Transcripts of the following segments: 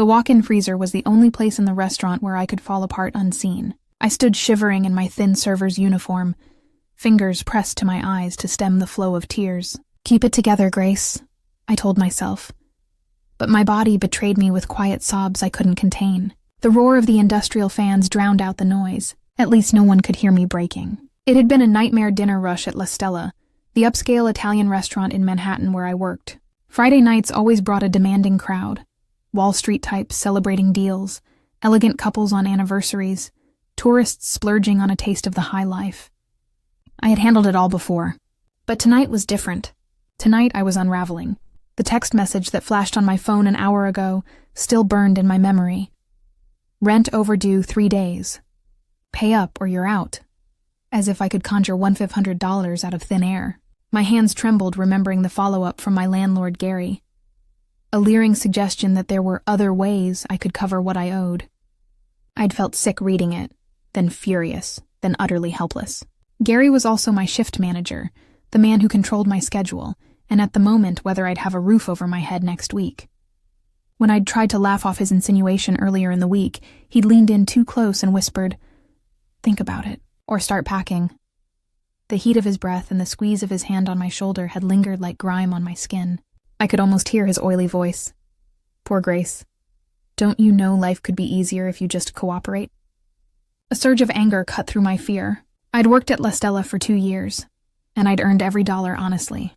The walk-in freezer was the only place in the restaurant where I could fall apart unseen. I stood shivering in my thin server's uniform, fingers pressed to my eyes to stem the flow of tears. "Keep it together, Grace," I told myself. But my body betrayed me with quiet sobs I couldn't contain. The roar of the industrial fans drowned out the noise. At least no one could hear me breaking. It had been a nightmare dinner rush at La Stella, the upscale Italian restaurant in Manhattan where I worked. Friday nights always brought a demanding crowd. Wall Street types celebrating deals, elegant couples on anniversaries, tourists splurging on a taste of the high life. I had handled it all before. But tonight was different. Tonight I was unraveling. The text message that flashed on my phone an hour ago still burned in my memory. Rent overdue 3 days. Pay up or you're out. As if I could conjure $1,500 out of thin air. My hands trembled remembering the follow-up from my landlord Gary. A leering suggestion that there were other ways I could cover what I owed. I'd felt sick reading it, then furious, then utterly helpless. Gary was also my shift manager, the man who controlled my schedule, and at the moment whether I'd have a roof over my head next week. When I'd tried to laugh off his insinuation earlier in the week, he'd leaned in too close and whispered, "Think about it, or start packing." The heat of his breath and the squeeze of his hand on my shoulder had lingered like grime on my skin. I could almost hear his oily voice. "Poor Grace. Don't you know life could be easier if you just cooperate?" A surge of anger cut through my fear. I'd worked at La Stella for 2 years, and I'd earned every dollar honestly.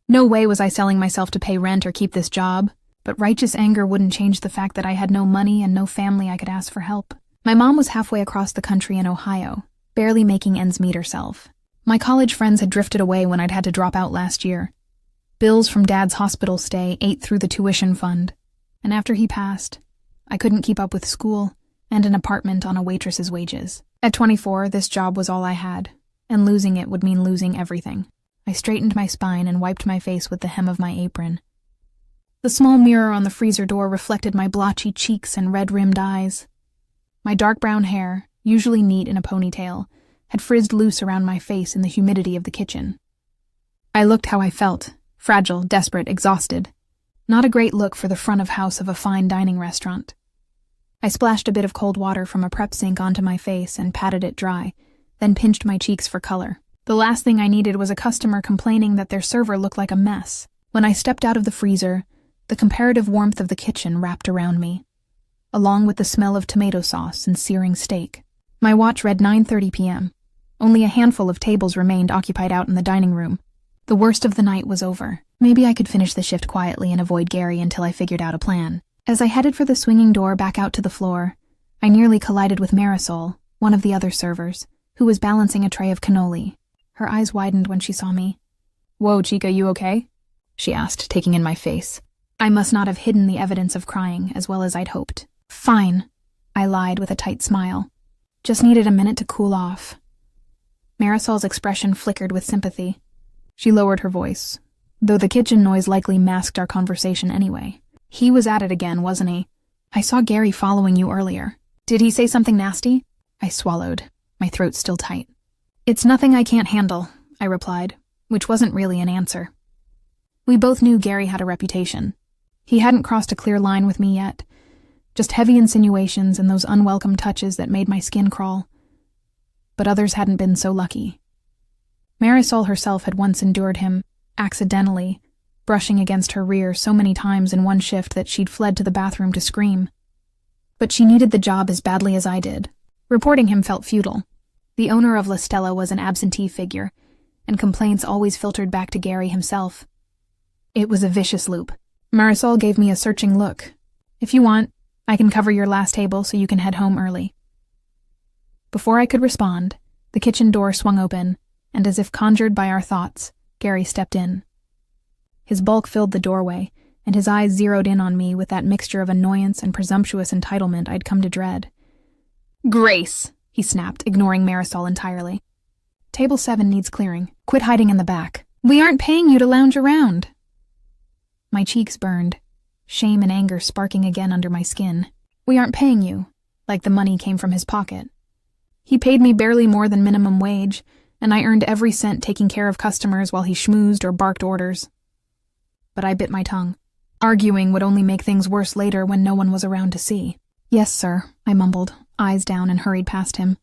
No way was I selling myself to pay rent or keep this job, but righteous anger wouldn't change the fact that I had no money and no family I could ask for help. My mom was halfway across the country in Ohio, barely making ends meet herself. My college friends had drifted away when I'd had to drop out last year. Bills from Dad's hospital stay ate through the tuition fund, and after he passed, I couldn't keep up with school and an apartment on a waitress's wages. At 24, this job was all I had, and losing it would mean losing everything. I straightened my spine and wiped my face with the hem of my apron. The small mirror on the freezer door reflected my blotchy cheeks and red-rimmed eyes. My dark brown hair, usually neat in a ponytail, had frizzed loose around my face in the humidity of the kitchen. I looked how I felt, fragile, desperate, exhausted. Not a great look for the front of house of a fine dining restaurant. I splashed a bit of cold water from a prep sink onto my face and patted it dry, then pinched my cheeks for color. The last thing I needed was a customer complaining that their server looked like a mess. When I stepped out of the freezer, the comparative warmth of the kitchen wrapped around me, along with the smell of tomato sauce and searing steak. My watch read 9:30 p.m. Only a handful of tables remained occupied out in the dining room. The worst of the night was over. Maybe I could finish the shift quietly and avoid Gary until I figured out a plan. As I headed for the swinging door back out to the floor, I nearly collided with Marisol, one of the other servers, who was balancing a tray of cannoli. Her eyes widened when she saw me. "Whoa, Chica, you okay?" she asked, taking in my face. I must not have hidden the evidence of crying as well as I'd hoped. "Fine," I lied with a tight smile. "Just needed a minute to cool off." Marisol's expression flickered with sympathy. She lowered her voice, though the kitchen noise likely masked our conversation anyway. "He was at it again, wasn't he? I saw Gary following you earlier. Did he say something nasty?" I swallowed, my throat still tight. "It's nothing I can't handle," I replied, which wasn't really an answer. We both knew Gary had a reputation. He hadn't crossed a clear line with me yet, just heavy insinuations and those unwelcome touches that made my skin crawl. But others hadn't been so lucky. Marisol herself had once endured him, accidentally, brushing against her rear so many times in one shift that she'd fled to the bathroom to scream. But she needed the job as badly as I did. Reporting him felt futile. The owner of La Stella was an absentee figure, and complaints always filtered back to Gary himself. It was a vicious loop. Marisol gave me a searching look. "If you want, I can cover your last table so you can head home early." Before I could respond, the kitchen door swung open, and as if conjured by our thoughts, Gary stepped in. His bulk filled the doorway, and his eyes zeroed in on me with that mixture of annoyance and presumptuous entitlement I'd come to dread. "Grace!" he snapped, ignoring Marisol entirely. "Table 7 needs clearing. Quit hiding in the back. We aren't paying you to lounge around." My cheeks burned, shame and anger sparking again under my skin. "We aren't paying you," like the money came from his pocket. He paid me barely more than minimum wage, and I earned every cent taking care of customers while he schmoozed or barked orders. But I bit my tongue. Arguing would only make things worse later when no one was around to see. "Yes, sir," I mumbled, eyes down, and hurried past him.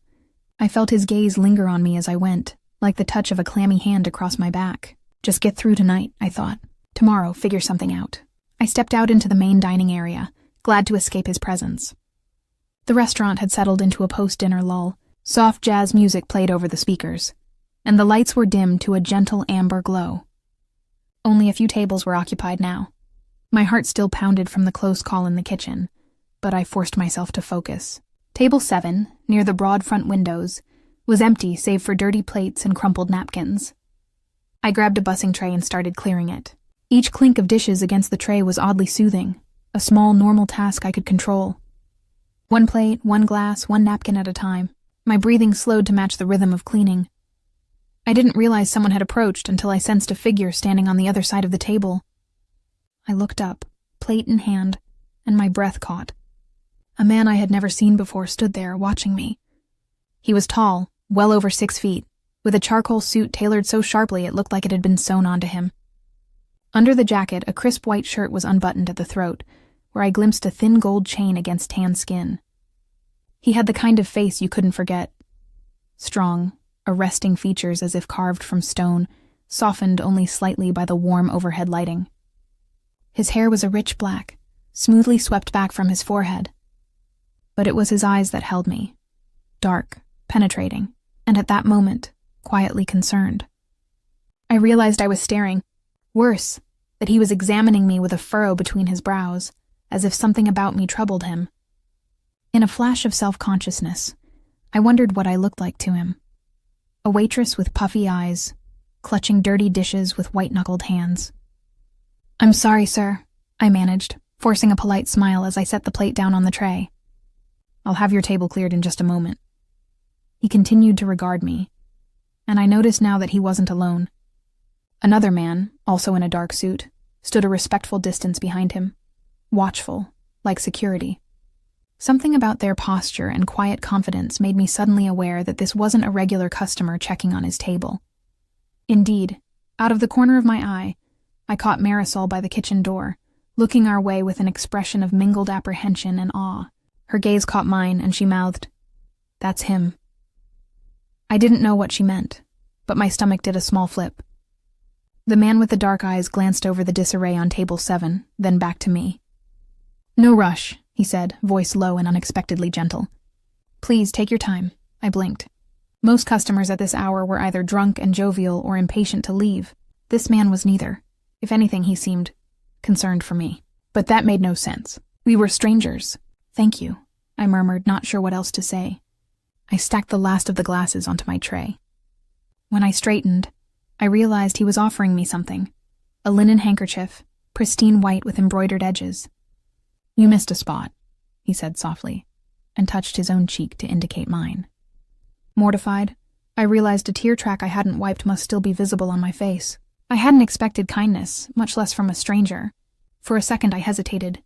I felt his gaze linger on me as I went, like the touch of a clammy hand across my back. Just get through tonight, I thought. Tomorrow, figure something out. I stepped out into the main dining area, glad to escape his presence. The restaurant had settled into a post-dinner lull. Soft jazz music played over the speakers, and the lights were dimmed to a gentle amber glow. Only a few tables were occupied now. My heart still pounded from the close call in the kitchen, but I forced myself to focus. Table 7, near the broad front windows, was empty save for dirty plates and crumpled napkins. I grabbed a bussing tray and started clearing it. Each clink of dishes against the tray was oddly soothing, a small, normal task I could control. One plate, one glass, one napkin at a time. My breathing slowed to match the rhythm of cleaning. I didn't realize someone had approached until I sensed a figure standing on the other side of the table. I looked up, plate in hand, and my breath caught. A man I had never seen before stood there, watching me. He was tall, well over 6 feet, with a charcoal suit tailored so sharply it looked like it had been sewn onto him. Under the jacket, a crisp white shirt was unbuttoned at the throat, where I glimpsed a thin gold chain against tan skin. He had the kind of face you couldn't forget. Strong, arresting features as if carved from stone, softened only slightly by the warm overhead lighting. His hair was a rich black, smoothly swept back from his forehead. But it was his eyes that held me. Dark, penetrating, and at that moment, quietly concerned. I realized I was staring. Worse, that he was examining me with a furrow between his brows, as if something about me troubled him. In a flash of self-consciousness, I wondered what I looked like to him. A waitress with puffy eyes, clutching dirty dishes with white-knuckled hands. "I'm sorry, sir," I managed, forcing a polite smile as I set the plate down on the tray. "I'll have your table cleared in just a moment." He continued to regard me, and I noticed now that he wasn't alone. Another man, also in a dark suit, stood a respectful distance behind him, watchful, like security. Something about their posture and quiet confidence made me suddenly aware that this wasn't a regular customer checking on his table. Indeed, out of the corner of my eye, I caught Marisol by the kitchen door, looking our way with an expression of mingled apprehension and awe. Her gaze caught mine, and she mouthed, "That's him." I didn't know what she meant, but my stomach did a small flip. The man with the dark eyes glanced over the disarray on table 7, then back to me. "No rush," he said, voice low and unexpectedly gentle. "Please, take your time." I blinked. Most customers at this hour were either drunk and jovial or impatient to leave. This man was neither. If anything, he seemed concerned for me. But that made no sense. We were strangers. "Thank you," I murmured, not sure what else to say. I stacked the last of the glasses onto my tray. When I straightened, I realized he was offering me something. A linen handkerchief, pristine white with embroidered edges. "You missed a spot," he said softly, and touched his own cheek to indicate mine. Mortified, I realized a tear track I hadn't wiped must still be visible on my face. I hadn't expected kindness, much less from a stranger. For a second I hesitated.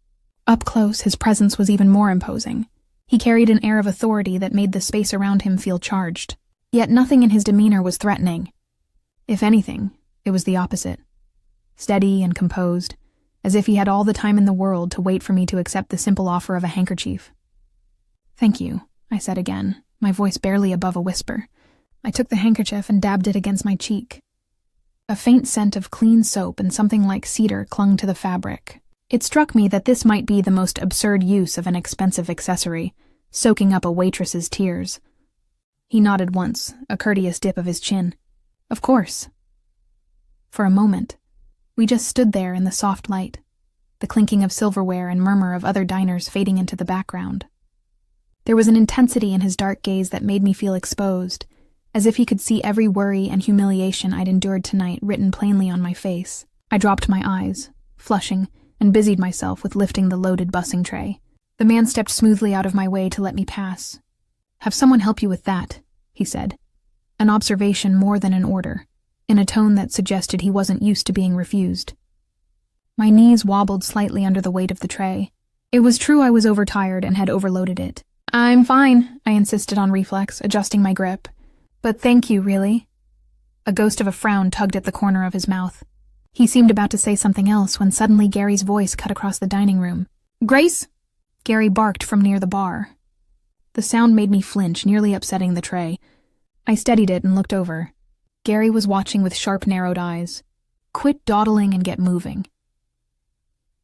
Up close, his presence was even more imposing. He carried an air of authority that made the space around him feel charged. Yet nothing in his demeanor was threatening. If anything, it was the opposite. Steady and composed, as if he had all the time in the world to wait for me to accept the simple offer of a handkerchief. "Thank you," I said again, my voice barely above a whisper. I took the handkerchief and dabbed it against my cheek. A faint scent of clean soap and something like cedar clung to the fabric. It struck me that this might be the most absurd use of an expensive accessory, soaking up a waitress's tears. He nodded once, a courteous dip of his chin. "Of course." For a moment, we just stood there in the soft light, the clinking of silverware and murmur of other diners fading into the background. There was an intensity in his dark gaze that made me feel exposed, as if he could see every worry and humiliation I'd endured tonight written plainly on my face. I dropped my eyes, flushing, and busied myself with lifting the loaded bussing tray. The man stepped smoothly out of my way to let me pass. "Have someone help you with that," he said, an observation more than an order, in a tone that suggested he wasn't used to being refused. My knees wobbled slightly under the weight of the tray. It was true I was overtired and had overloaded it. "I'm fine," I insisted on reflex, adjusting my grip. "But thank you, really." A ghost of a frown tugged at the corner of his mouth. He seemed about to say something else when suddenly Gary's voice cut across the dining room. "Grace!" Gary barked from near the bar. The sound made me flinch, nearly upsetting the tray. I steadied it and looked over. Gary was watching with sharp, narrowed eyes. "Quit dawdling and get moving."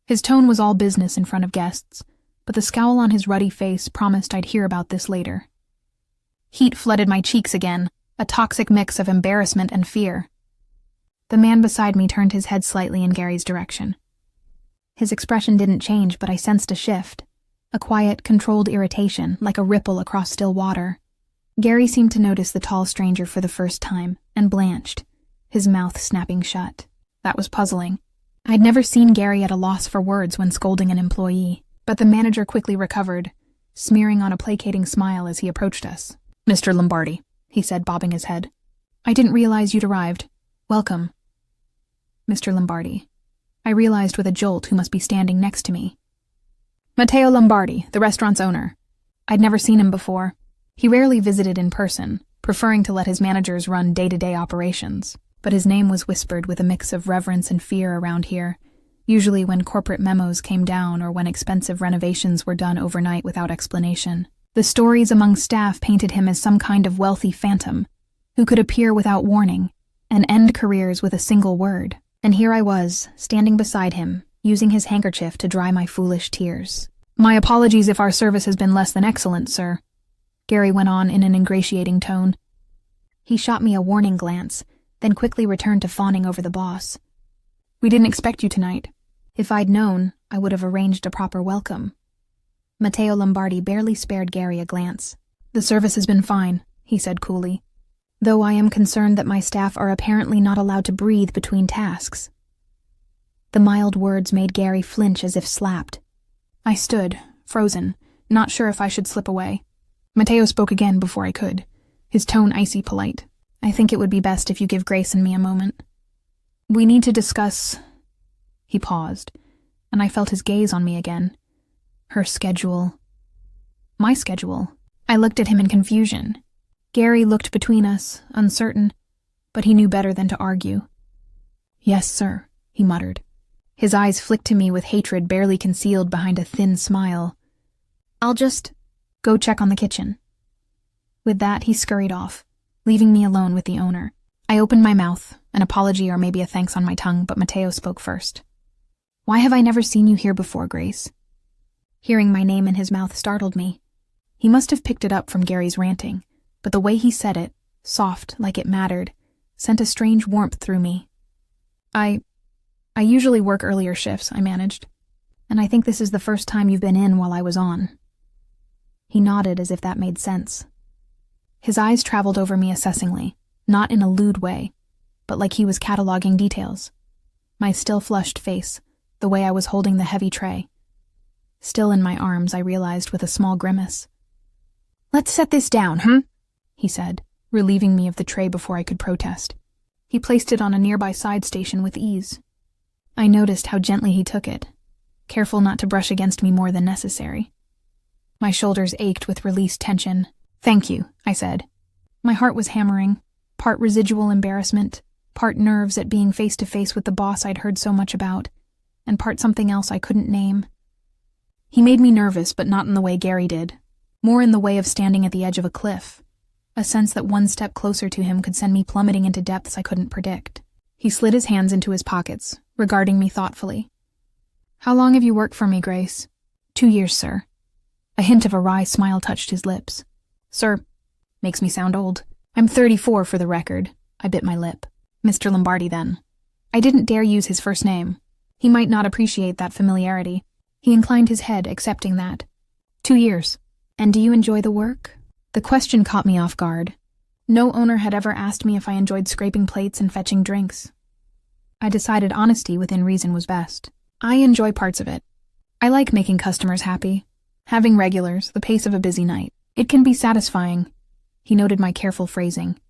His tone was all business in front of guests, but the scowl on his ruddy face promised I'd hear about this later. Heat flooded my cheeks again, a toxic mix of embarrassment and fear. The man beside me turned his head slightly in Gary's direction. His expression didn't change, but I sensed a shift, a quiet, controlled irritation, like a ripple across still water. Gary seemed to notice the tall stranger for the first time, and blanched, his mouth snapping shut. That was puzzling. I'd never seen Gary at a loss for words when scolding an employee, but the manager quickly recovered, smearing on a placating smile as he approached us. "Mr. Lombardi," he said, bobbing his head. "I didn't realize you'd arrived. Welcome." Mr. Lombardi. I realized with a jolt who must be standing next to me. Matteo Lombardi, the restaurant's owner. I'd never seen him before. He rarely visited in person, preferring to let his managers run day-to-day operations. But his name was whispered with a mix of reverence and fear around here, usually when corporate memos came down or when expensive renovations were done overnight without explanation. The stories among staff painted him as some kind of wealthy phantom, who could appear without warning and end careers with a single word. And here I was, standing beside him, using his handkerchief to dry my foolish tears. "My apologies if our service has been less than excellent, sir," Gary went on in an ingratiating tone. He shot me a warning glance, then quickly returned to fawning over the boss. "We didn't expect you tonight. If I'd known, I would have arranged a proper welcome." Matteo Lombardi barely spared Gary a glance. "The service has been fine," he said coolly, "though I am concerned that my staff are apparently not allowed to breathe between tasks." The mild words made Gary flinch as if slapped. I stood, frozen, not sure if I should slip away. Matteo spoke again before I could, his tone icy polite. "I think it would be best if you give Grace and me a moment. We need to discuss—" He paused, and I felt his gaze on me again. Her schedule. My schedule. I looked at him in confusion. Gary looked between us, uncertain, but he knew better than to argue. "Yes, sir," he muttered. His eyes flicked to me with hatred barely concealed behind a thin smile. "I'll just go check on the kitchen." With that, he scurried off, leaving me alone with the owner. I opened my mouth, an apology or maybe a thanks on my tongue, but Matteo spoke first. "Why have I never seen you here before, Grace?" Hearing my name in his mouth startled me. He must have picked it up from Gary's ranting, but the way he said it, soft like it mattered, sent a strange warmth through me. I usually work earlier shifts," I managed, "and I think this is the first time you've been in while I was on." He nodded as if that made sense. His eyes traveled over me assessingly, not in a lewd way, but like he was cataloging details. My still flushed face, the way I was holding the heavy tray. Still in my arms, I realized with a small grimace. "Let's set this down, he said, relieving me of the tray before I could protest. He placed it on a nearby side station with ease. I noticed how gently he took it, careful not to brush against me more than necessary. My shoulders ached with released tension. "Thank you," I said. My heart was hammering, part residual embarrassment, part nerves at being face to face with the boss I'd heard so much about, and part something else I couldn't name. He made me nervous, but not in the way Gary did, more in the way of standing at the edge of a cliff, a sense that one step closer to him could send me plummeting into depths I couldn't predict. He slid his hands into his pockets, regarding me thoughtfully. "How long have you worked for me, Grace?" 2 years, sir." A hint of a wry smile touched his lips. "Sir, makes me sound old. I'm 34 for the record." I bit my lip. "Mr. Lombardi, then." I didn't dare use his first name. He might not appreciate that familiarity. He inclined his head, accepting that. 2 years. "And do you enjoy the work?" The question caught me off guard. No owner had ever asked me if I enjoyed scraping plates and fetching drinks. I decided honesty within reason was best. I enjoy parts of it. I like making customers happy, having regulars, the pace of a busy night. It can be satisfying. He noted my careful phrasing.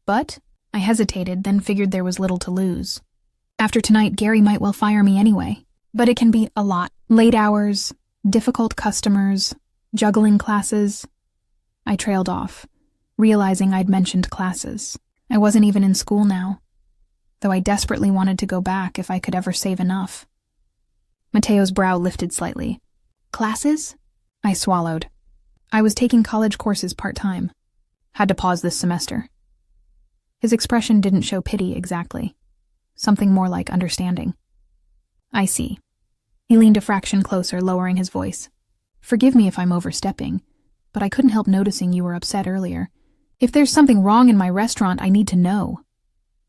But I hesitated, then figured there was little to lose. After tonight, Gary might well fire me anyway. But it can be a lot. Late hours, difficult customers, juggling classes. I trailed off, realizing I'd mentioned classes. I wasn't even in school now. though I desperately wanted to go back if I could ever save enough. Mateo's brow lifted slightly. Classes? I swallowed. I was taking college courses part-time. Had to pause this semester. His expression didn't show pity exactly. Something more like understanding. I see. He leaned a fraction closer, lowering his voice. Forgive me if I'm overstepping, but I couldn't help noticing you were upset earlier. If there's something wrong in my restaurant, I need to know.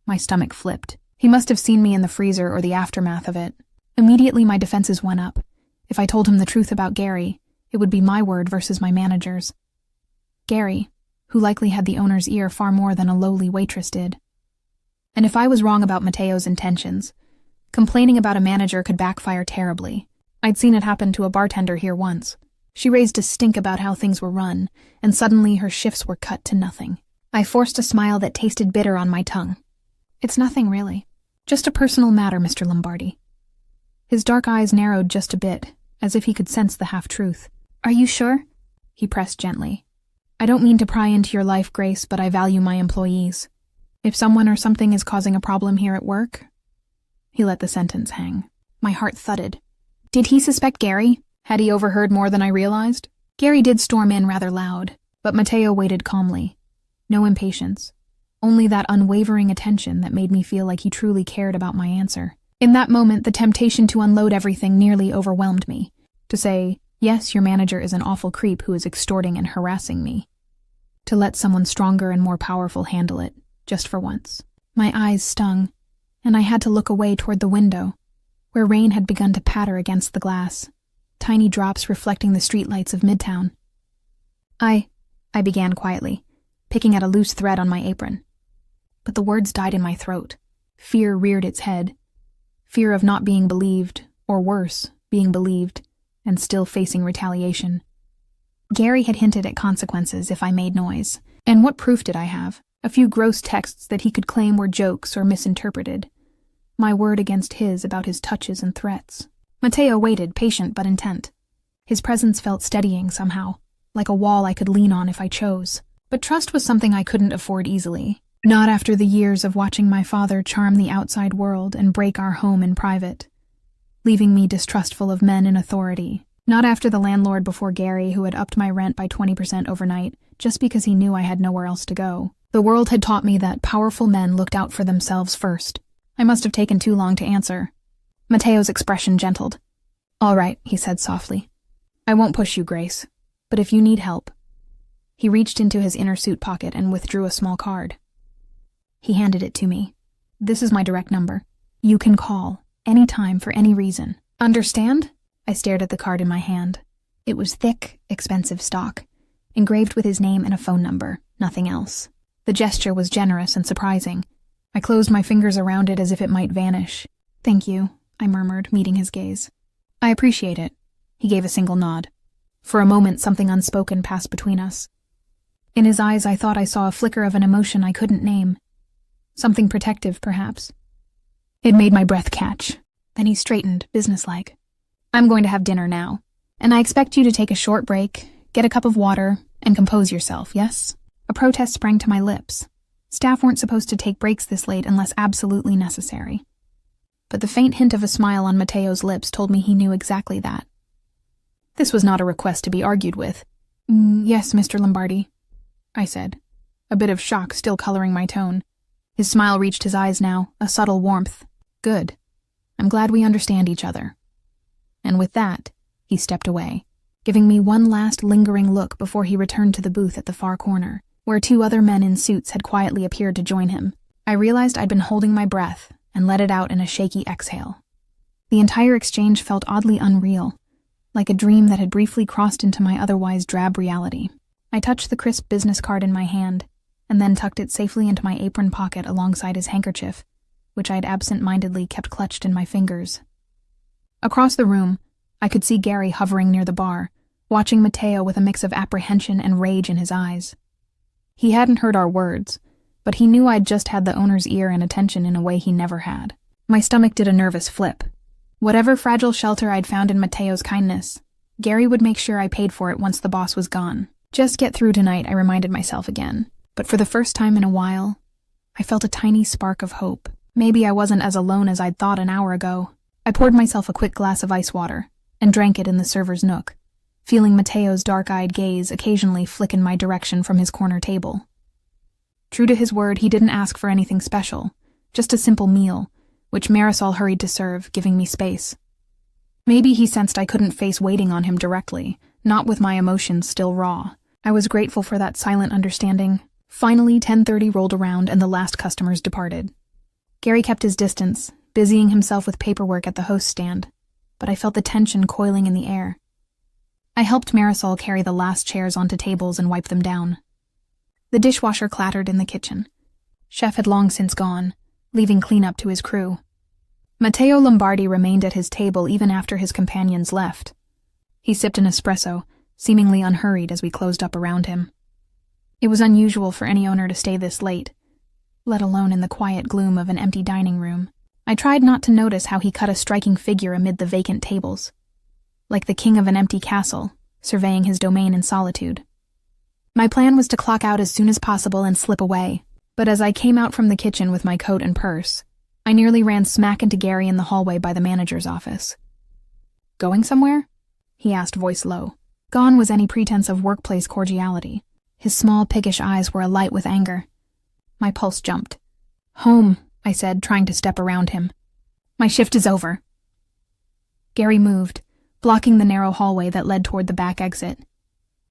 My stomach flipped. He must have seen me in the freezer or the aftermath of it. Immediately my defenses went up. If I told him the truth about Gary, it would be my word versus my manager's. Gary, who likely had the owner's ear far more than a lowly waitress did. And if I was wrong about Mateo's intentions, complaining about a manager could backfire terribly. I'd seen it happen to a bartender here once. She raised a stink about how things were run, and suddenly her shifts were cut to nothing. I forced a smile that tasted bitter on my tongue. It's nothing, really. Just a personal matter, Mr. Lombardi. His dark eyes narrowed just a bit, as if he could sense the half-truth. Are you sure? He pressed gently. I don't mean to pry into your life, Grace, but I value my employees. If someone or something is causing a problem here at work... He let the sentence hang. My heart thudded. Did he suspect Gary? Had he overheard more than I realized? Gary did storm in rather loud, but Mateo waited calmly. No impatience. Only that unwavering attention that made me feel like he truly cared about my answer. In that moment, the temptation to unload everything nearly overwhelmed me. To say, yes, your manager is an awful creep who is extorting and harassing me. To let someone stronger and more powerful handle it, just for once. My eyes stung, and I had to look away toward the window, where rain had begun to patter against the glass, tiny drops reflecting the streetlights of Midtown. I began quietly, picking at a loose thread on my apron. But the words died in my throat. Fear reared its head. Fear of not being believed, or worse, being believed, and still facing retaliation. Gary had hinted at consequences if I made noise. And what proof did I have? A few gross texts that he could claim were jokes or misinterpreted. My word against his about his touches and threats. Mateo waited, patient but intent. His presence felt steadying somehow, like a wall I could lean on if I chose. But trust was something I couldn't afford easily. Not after the years of watching my father charm the outside world and break our home in private, leaving me distrustful of men in authority. Not after the landlord before Gary who had upped my rent by 20% overnight, just because he knew I had nowhere else to go. The world had taught me that powerful men looked out for themselves first. I must have taken too long to answer. Mateo's expression gentled. All right, he said softly. I won't push you, Grace, but if you need help. He reached into his inner suit pocket and withdrew a small card. He handed it to me. This is my direct number. You can call, anytime for any reason. Understand? I stared at the card in my hand. It was thick, expensive stock, engraved with his name and a phone number, nothing else. The gesture was generous and surprising. I closed my fingers around it as if it might vanish. Thank you, I murmured, meeting his gaze. I appreciate it. He gave a single nod. For a moment, something unspoken passed between us. In his eyes, I thought I saw a flicker of an emotion I couldn't name. Something protective, perhaps. It made my breath catch. Then he straightened, businesslike. I'm going to have dinner now, and I expect you to take a short break, get a cup of water, and compose yourself, yes? A protest sprang to my lips. Staff weren't supposed to take breaks this late unless absolutely necessary. But the faint hint of a smile on Mateo's lips told me he knew exactly that. This was not a request to be argued with. Yes, Mr. Lombardi, I said, a bit of shock still coloring my tone. His smile reached his eyes now, a subtle warmth. Good. I'm glad we understand each other. And with that, he stepped away, giving me one last lingering look before he returned to the booth at the far corner, where two other men in suits had quietly appeared to join him. I realized I'd been holding my breath and let it out in a shaky exhale. The entire exchange felt oddly unreal, like a dream that had briefly crossed into my otherwise drab reality. I touched the crisp business card in my hand, and then tucked it safely into my apron pocket alongside his handkerchief, which I'd absent-mindedly kept clutched in my fingers. Across the room, I could see Gary hovering near the bar, watching Mateo with a mix of apprehension and rage in his eyes. He hadn't heard our words, but he knew I'd just had the owner's ear and attention in a way he never had. My stomach did a nervous flip. Whatever fragile shelter I'd found in Mateo's kindness, Gary would make sure I paid for it once the boss was gone. Just get through tonight, I reminded myself again. But for the first time in a while, I felt a tiny spark of hope. Maybe I wasn't as alone as I'd thought an hour ago. I poured myself a quick glass of ice water and drank it in the server's nook, feeling Mateo's dark-eyed gaze occasionally flick in my direction from his corner table. True to his word, he didn't ask for anything special, just a simple meal, which Marisol hurried to serve, giving me space. Maybe he sensed I couldn't face waiting on him directly, not with my emotions still raw. I was grateful for that silent understanding. Finally, 10:30 rolled around and the last customers departed. Gary kept his distance, busying himself with paperwork at the host stand, but I felt the tension coiling in the air. I helped Marisol carry the last chairs onto tables and wipe them down. The dishwasher clattered in the kitchen. Chef had long since gone, leaving cleanup to his crew. Matteo Lombardi remained at his table even after his companions left. He sipped an espresso, seemingly unhurried as we closed up around him. It was unusual for any owner to stay this late, let alone in the quiet gloom of an empty dining room. I tried not to notice how he cut a striking figure amid the vacant tables, like the king of an empty castle, surveying his domain in solitude. My plan was to clock out as soon as possible and slip away, but as I came out from the kitchen with my coat and purse, I nearly ran smack into Gary in the hallway by the manager's office. "Going somewhere?" he asked, voice low. Gone was any pretense of workplace cordiality. His small, piggish eyes were alight with anger. My pulse jumped. "Home," I said, trying to step around him. "My shift is over." Gary moved, blocking the narrow hallway that led toward the back exit.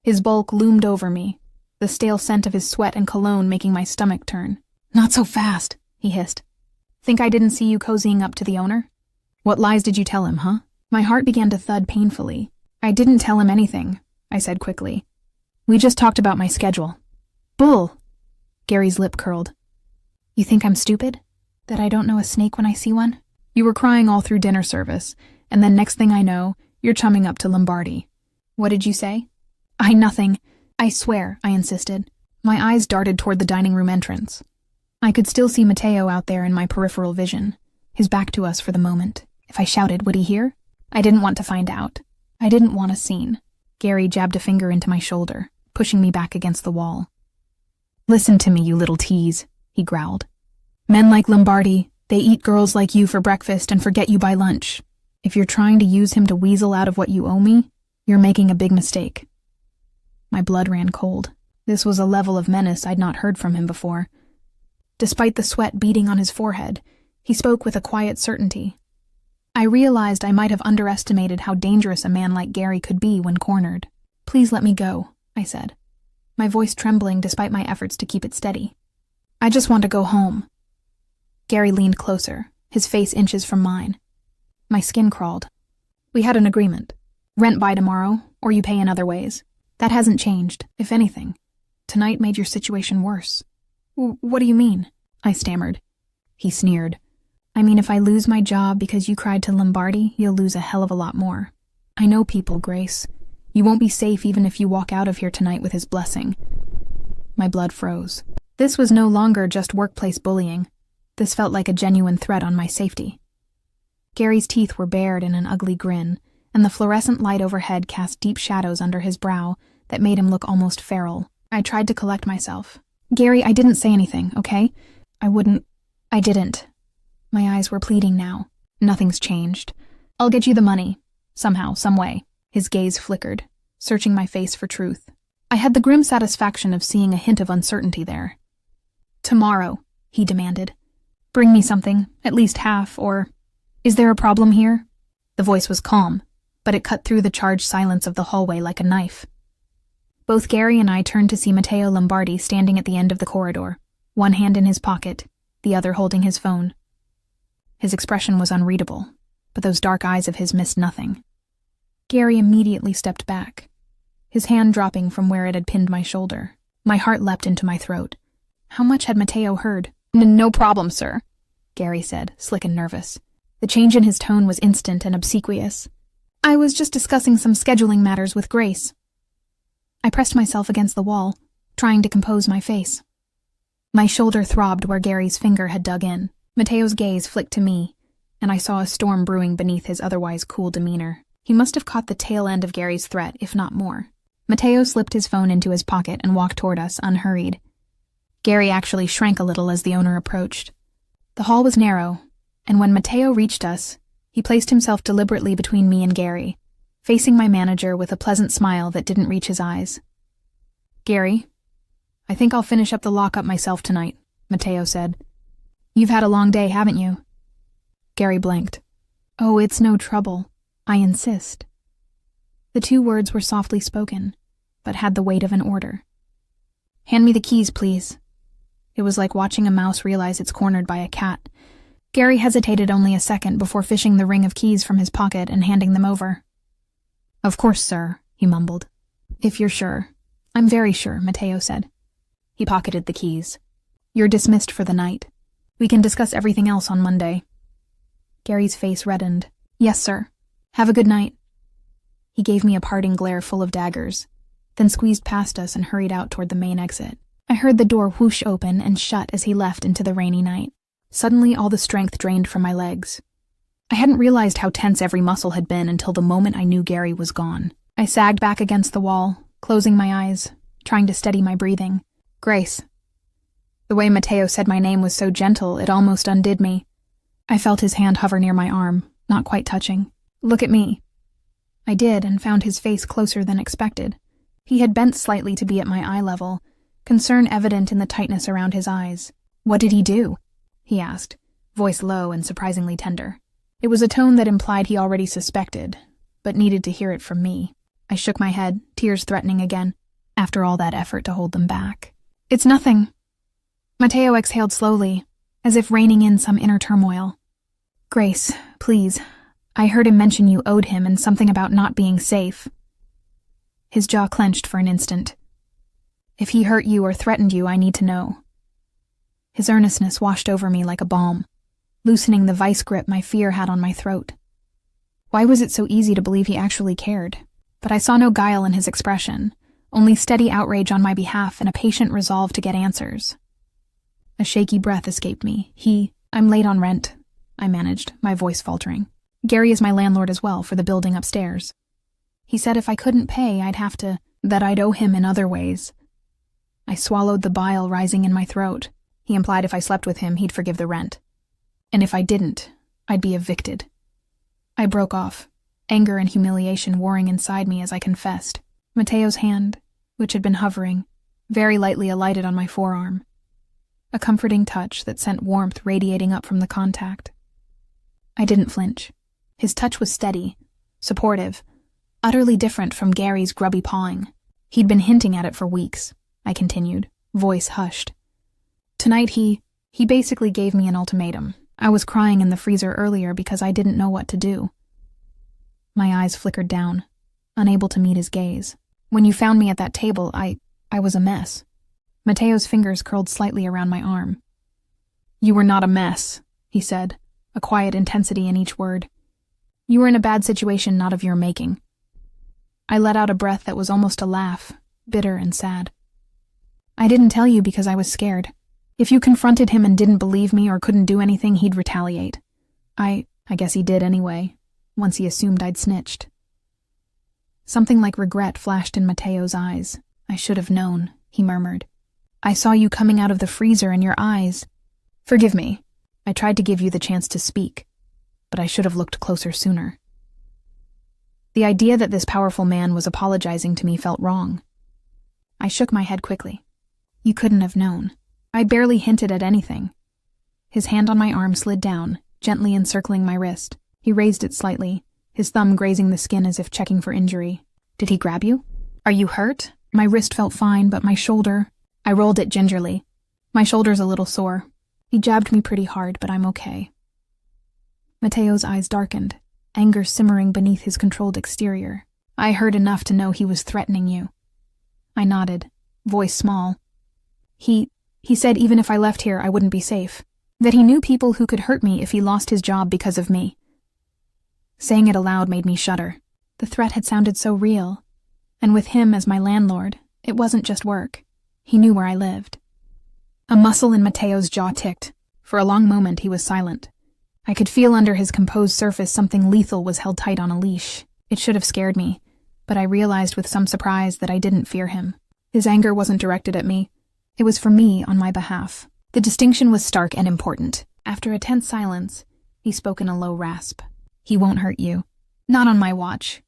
His bulk loomed over me, the stale scent of his sweat and cologne making my stomach turn. "Not so fast," he hissed. "Think I didn't see you cozying up to the owner? What lies did you tell him, huh?" My heart began to thud painfully. "I didn't tell him anything," I said quickly. "We just talked about my schedule." "Bull!" Gary's lip curled. "You think I'm stupid? That I don't know a snake when I see one? You were crying all through dinner service, and then next thing I know, you're chumming up to Lombardi. What did you say?" Nothing. I swear," I insisted. My eyes darted toward the dining room entrance. I could still see Matteo out there in my peripheral vision, his back to us for the moment. If I shouted, would he hear? I didn't want to find out. I didn't want a scene. Gary jabbed a finger into my shoulder, pushing me back against the wall. "Listen to me, you little tease," he growled. "Men like Lombardi, they eat girls like you for breakfast and forget you by lunch. If you're trying to use him to weasel out of what you owe me, you're making a big mistake." My blood ran cold. This was a level of menace I'd not heard from him before. Despite the sweat beading on his forehead, he spoke with a quiet certainty. I realized I might have underestimated how dangerous a man like Gary could be when cornered. "Please let me go," I said, my voice trembling despite my efforts to keep it steady. "I just want to go home." Gary leaned closer, his face inches from mine. My skin crawled. "We had an agreement. Rent by tomorrow, or you pay in other ways. That hasn't changed, if anything. Tonight made your situation worse." What do you mean?" I stammered. He sneered. "I mean, if I lose my job because you cried to Lombardi, you'll lose a hell of a lot more. I know people, Grace. You won't be safe even if you walk out of here tonight with his blessing." My blood froze. This was no longer just workplace bullying. This felt like a genuine threat on my safety. Gary's teeth were bared in an ugly grin, and the fluorescent light overhead cast deep shadows under his brow that made him look almost feral. I tried to collect myself. "Gary, I didn't say anything, okay? I didn't." My eyes were pleading now. "Nothing's changed. I'll get you the money. Somehow, some way." His gaze flickered, searching my face for truth. I had the grim satisfaction of seeing a hint of uncertainty there. "Tomorrow," he demanded. "Bring me something, at least half, or... Is there a problem here?" The voice was calm, but it cut through the charged silence of the hallway like a knife. Both Gary and I turned to see Matteo Lombardi standing at the end of the corridor, one hand in his pocket, the other holding his phone. His expression was unreadable, but those dark eyes of his missed nothing. Gary immediately stepped back, his hand dropping from where it had pinned my shoulder. My heart leapt into my throat. How much had Matteo heard? No problem, sir," Gary said, slick and nervous. The change in his tone was instant and obsequious. "I was just discussing some scheduling matters with Grace." I pressed myself against the wall, trying to compose my face. My shoulder throbbed where Gary's finger had dug in. Matteo's gaze flicked to me, and I saw a storm brewing beneath his otherwise cool demeanor. He must have caught the tail end of Gary's threat, if not more. Matteo slipped his phone into his pocket and walked toward us, unhurried. Gary actually shrank a little as the owner approached. The hall was narrow, and when Mateo reached us, he placed himself deliberately between me and Gary, facing my manager with a pleasant smile that didn't reach his eyes. "Gary, I think I'll finish up the lockup myself tonight," Mateo said. "You've had a long day, haven't you?" Gary blinked. "Oh, it's no trouble. I insist." The two words were softly spoken, but had the weight of an order. "Hand me the keys, please." It was like watching a mouse realize it's cornered by a cat. Gary hesitated only a second before fishing the ring of keys from his pocket and handing them over. "Of course, sir," he mumbled. "If you're sure." "I'm very sure," Mateo said. He pocketed the keys. "You're dismissed for the night. We can discuss everything else on Monday." Gary's face reddened. "Yes, sir. Have a good night." He gave me a parting glare full of daggers, then squeezed past us and hurried out toward the main exit. I heard the door whoosh open and shut as he left into the rainy night. Suddenly, all the strength drained from my legs. I hadn't realized how tense every muscle had been until the moment I knew Gary was gone. I sagged back against the wall, closing my eyes, trying to steady my breathing. "Grace." The way Mateo said my name was so gentle, it almost undid me. I felt his hand hover near my arm, not quite touching. "Look at me." I did, and found his face closer than expected. He had bent slightly to be at my eye level, concern evident in the tightness around his eyes. "What did he do?" he asked, voice low and surprisingly tender. It was a tone that implied he already suspected, but needed to hear it from me. I shook my head, tears threatening again, after all that effort to hold them back. "It's nothing." Mateo exhaled slowly, as if reining in some inner turmoil. "Grace, please. I heard him mention you owed him and something about not being safe." His jaw clenched for an instant. "If he hurt you or threatened you, I need to know." His earnestness washed over me like a balm, loosening the vice grip my fear had on my throat. Why was it so easy to believe he actually cared? But I saw no guile in his expression, only steady outrage on my behalf and a patient resolve to get answers. A shaky breath escaped me. "I'm late on rent," I managed, my voice faltering. "Gary is my landlord as well, for the building upstairs. He said if I couldn't pay, that I'd owe him in other ways." I swallowed the bile rising in my throat. He implied if I slept with him, he'd forgive the rent. And if I didn't, I'd be evicted. I broke off, anger and humiliation warring inside me as I confessed. Mateo's hand, which had been hovering, very lightly alighted on my forearm. A comforting touch that sent warmth radiating up from the contact. I didn't flinch. His touch was steady, supportive, utterly different from Gary's grubby pawing. He'd been hinting at it for weeks, I continued, voice hushed. Tonight he basically gave me an ultimatum. I was crying in the freezer earlier because I didn't know what to do. My eyes flickered down, unable to meet his gaze. "When you found me at that table, I was a mess." Mateo's fingers curled slightly around my arm. "You were not a mess," he said, a quiet intensity in each word. "You were in a bad situation not of your making." I let out a breath that was almost a laugh, bitter and sad. "I didn't tell you because I was scared. If you confronted him and didn't believe me or couldn't do anything, he'd retaliate. I guess he did anyway, once he assumed I'd snitched." Something like regret flashed in Mateo's eyes. "I should have known," he murmured. "I saw you coming out of the freezer and your eyes." "Forgive me. I tried to give you the chance to speak, but I should have looked closer sooner." The idea that this powerful man was apologizing to me felt wrong. I shook my head quickly. "You couldn't have known. I barely hinted at anything." His hand on my arm slid down, gently encircling my wrist. He raised it slightly, his thumb grazing the skin as if checking for injury. "Did he grab you? Are you hurt?" My wrist felt fine, but my shoulder... I rolled it gingerly. "My shoulder's a little sore. He jabbed me pretty hard, but I'm okay." Mateo's eyes darkened, anger simmering beneath his controlled exterior. "I heard enough to know he was threatening you." I nodded, voice small. He said even if I left here, I wouldn't be safe. That he knew people who could hurt me if he lost his job because of me." Saying it aloud made me shudder. The threat had sounded so real. And with him as my landlord, it wasn't just work. He knew where I lived. A muscle in Mateo's jaw ticked. For a long moment, he was silent. I could feel under his composed surface something lethal was held tight on a leash. It should have scared me, but I realized with some surprise that I didn't fear him. His anger wasn't directed at me. It was for me on my behalf. The distinction was stark and important. After a tense silence, he spoke in a low rasp. "He won't hurt you. Not on my watch."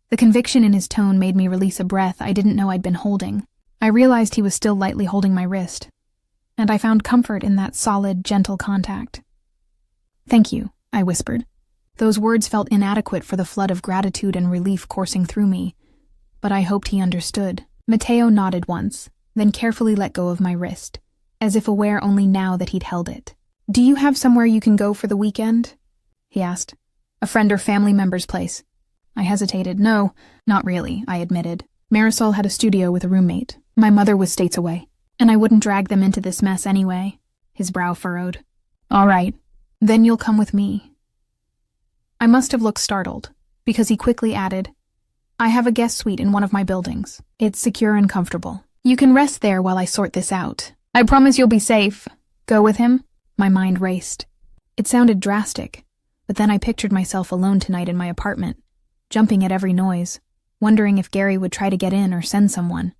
The conviction in his tone made me release a breath I didn't know I'd been holding. I realized he was still lightly holding my wrist, and I found comfort in that solid, gentle contact. "Thank you," I whispered. Those words felt inadequate for the flood of gratitude and relief coursing through me, but I hoped he understood. Matteo nodded once, then carefully let go of my wrist, as if aware only now that he'd held it. "Do you have somewhere you can go for the weekend?" he asked. "A friend or family member's place?" I hesitated. "No, not really," I admitted. Marisol had a studio with a roommate. My mother was states away, and I wouldn't drag them into this mess anyway. His brow furrowed. "All right, then you'll come with me." I must have looked startled, because he quickly added, "I have a guest suite in one of my buildings. It's secure and comfortable. You can rest there while I sort this out. I promise you'll be safe. Go with him?" My mind raced. It sounded drastic, but then I pictured myself alone tonight in my apartment, jumping at every noise, wondering if Gary would try to get in or send someone.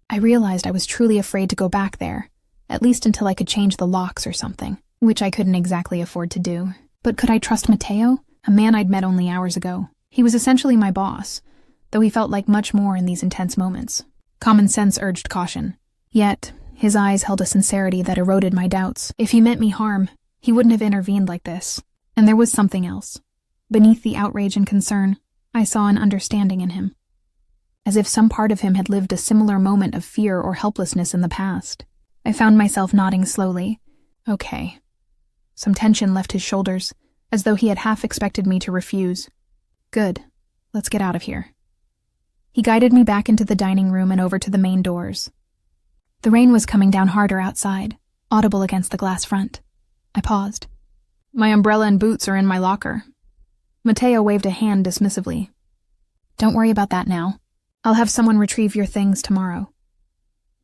I realized I was truly afraid to go back there, at least until I could change the locks or something, which I couldn't exactly afford to do. But could I trust Matteo, a man I'd met only hours ago? He was essentially my boss, though he felt like much more in these intense moments. Common sense urged caution. Yet, his eyes held a sincerity that eroded my doubts. If he meant me harm, he wouldn't have intervened like this. And there was something else. Beneath the outrage and concern, I saw an understanding in him. As if some part of him had lived a similar moment of fear or helplessness in the past. I found myself nodding slowly. Okay. Some tension left his shoulders, as though he had half expected me to refuse. Good. Let's get out of here. He guided me back into the dining room and over to the main doors. The rain was coming down harder outside, audible against the glass front. I paused. "My umbrella and boots are in my locker." Matteo waved a hand dismissively. "Don't worry about that now. I'll have someone retrieve your things tomorrow."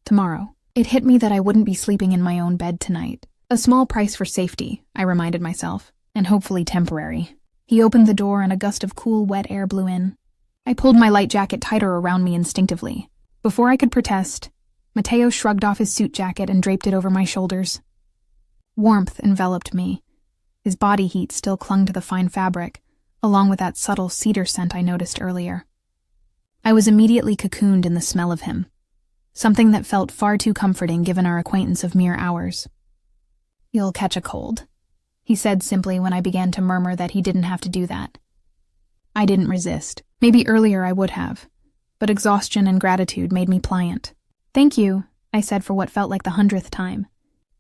Tomorrow. It hit me that I wouldn't be sleeping in my own bed tonight. A small price for safety, I reminded myself, and hopefully temporary. He opened the door and a gust of cool, wet air blew in. I pulled my light jacket tighter around me instinctively. Before I could protest, Matteo shrugged off his suit jacket and draped it over my shoulders. Warmth enveloped me. His body heat still clung to the fine fabric, along with that subtle cedar scent I noticed earlier. I was immediately cocooned in the smell of him, something that felt far too comforting given our acquaintance of mere hours. "You'll catch a cold," he said simply when I began to murmur that he didn't have to do that. I didn't resist. Maybe earlier I would have, but exhaustion and gratitude made me pliant. "Thank you," I said for what felt like the 100th time.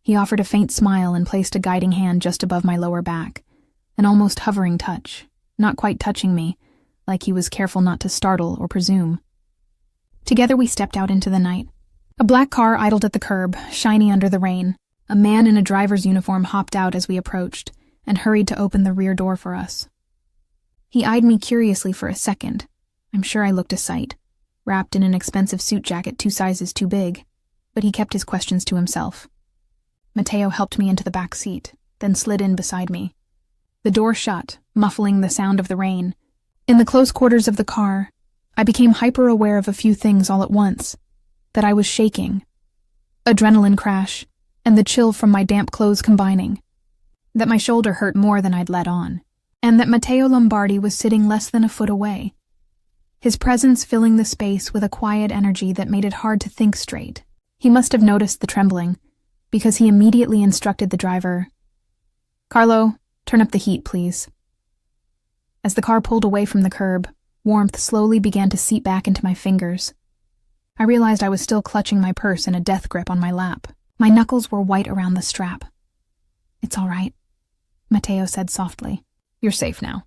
He offered a faint smile and placed a guiding hand just above my lower back, an almost hovering touch, not quite touching me, like he was careful not to startle or presume. Together we stepped out into the night. A black car idled at the curb, shiny under the rain. A man in a driver's uniform hopped out as we approached and hurried to open the rear door for us. He eyed me curiously for a second. I'm sure I looked a sight, wrapped in an expensive suit jacket 2 sizes too big, but he kept his questions to himself. Matteo helped me into the back seat, then slid in beside me. The door shut, muffling the sound of the rain. In the close quarters of the car, I became hyper-aware of a few things all at once. That I was shaking. Adrenaline crash, and the chill from my damp clothes combining. That my shoulder hurt more than I'd let on. And that Matteo Lombardi was sitting less than a foot away. His presence filling the space with a quiet energy that made it hard to think straight. He must have noticed the trembling, because he immediately instructed the driver, "Carlo, turn up the heat, please." As the car pulled away from the curb, warmth slowly began to seep back into my fingers. I realized I was still clutching my purse in a death grip on my lap. My knuckles were white around the strap. "It's all right," Matteo said softly. "You're safe now."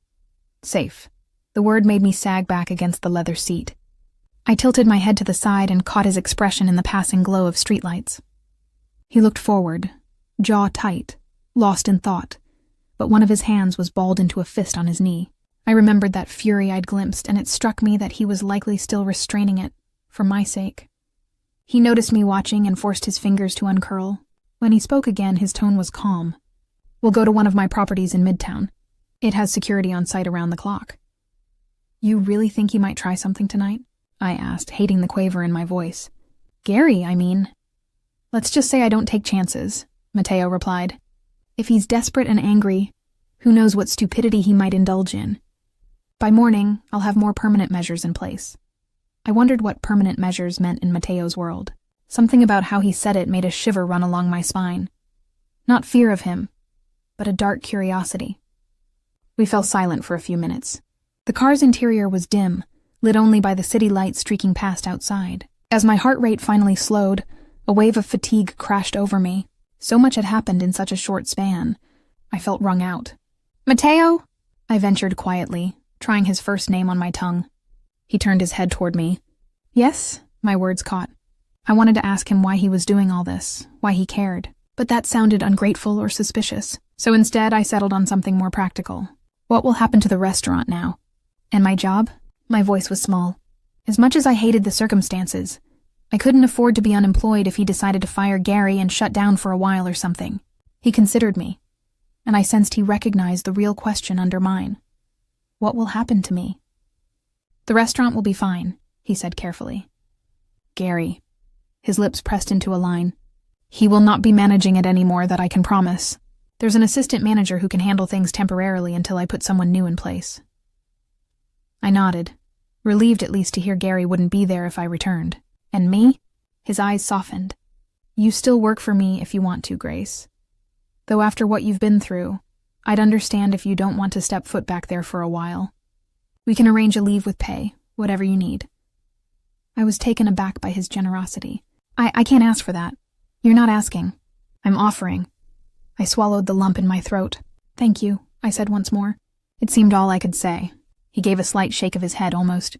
Safe. The word made me sag back against the leather seat. I tilted my head to the side and caught his expression in the passing glow of streetlights. He looked forward, jaw tight, lost in thought, but one of his hands was balled into a fist on his knee. I remembered that fury I'd glimpsed, and it struck me that he was likely still restraining it, for my sake. He noticed me watching and forced his fingers to uncurl. When he spoke again, his tone was calm. "We'll go to one of my properties in Midtown. It has security on site around the clock." "You really think he might try something tonight?" I asked, hating the quaver in my voice. "Gary, I mean." "Let's just say I don't take chances," Matteo replied. If he's desperate and angry, who knows what stupidity he might indulge in. By morning, I'll have more permanent measures in place. I wondered what permanent measures meant in Mateo's world. Something about how he said it made a shiver run along my spine. Not fear of him, but a dark curiosity. We fell silent for a few minutes. The car's interior was dim, lit only by the city lights streaking past outside. As my heart rate finally slowed, a wave of fatigue crashed over me. So much had happened in such a short span. I felt wrung out. "Mateo?" I ventured quietly, trying his first name on my tongue. He turned his head toward me. "Yes?" my words caught. I wanted to ask him why he was doing all this, why he cared. But that sounded ungrateful or suspicious. So instead, I settled on something more practical. What will happen to the restaurant now? And my job? My voice was small. As much as I hated the circumstances, I couldn't afford to be unemployed if he decided to fire Gary and shut down for a while or something. He considered me, and I sensed he recognized the real question under mine. What will happen to me? "The restaurant will be fine," he said carefully. "Gary." His lips pressed into a line. "He will not be managing it anymore, that I can promise. There's an assistant manager who can handle things temporarily until I put someone new in place." I nodded, relieved at least to hear Gary wouldn't be there if I returned. "And me?" His eyes softened. "You still work for me if you want to, Grace. Though after what you've been through, I'd understand if you don't want to step foot back there for a while. We can arrange a leave with pay, whatever you need." I was taken aback by his generosity. I can't ask for that. You're not asking. I'm offering." I swallowed the lump in my throat. "Thank you," I said once more. It seemed all I could say. He gave a slight shake of his head, almost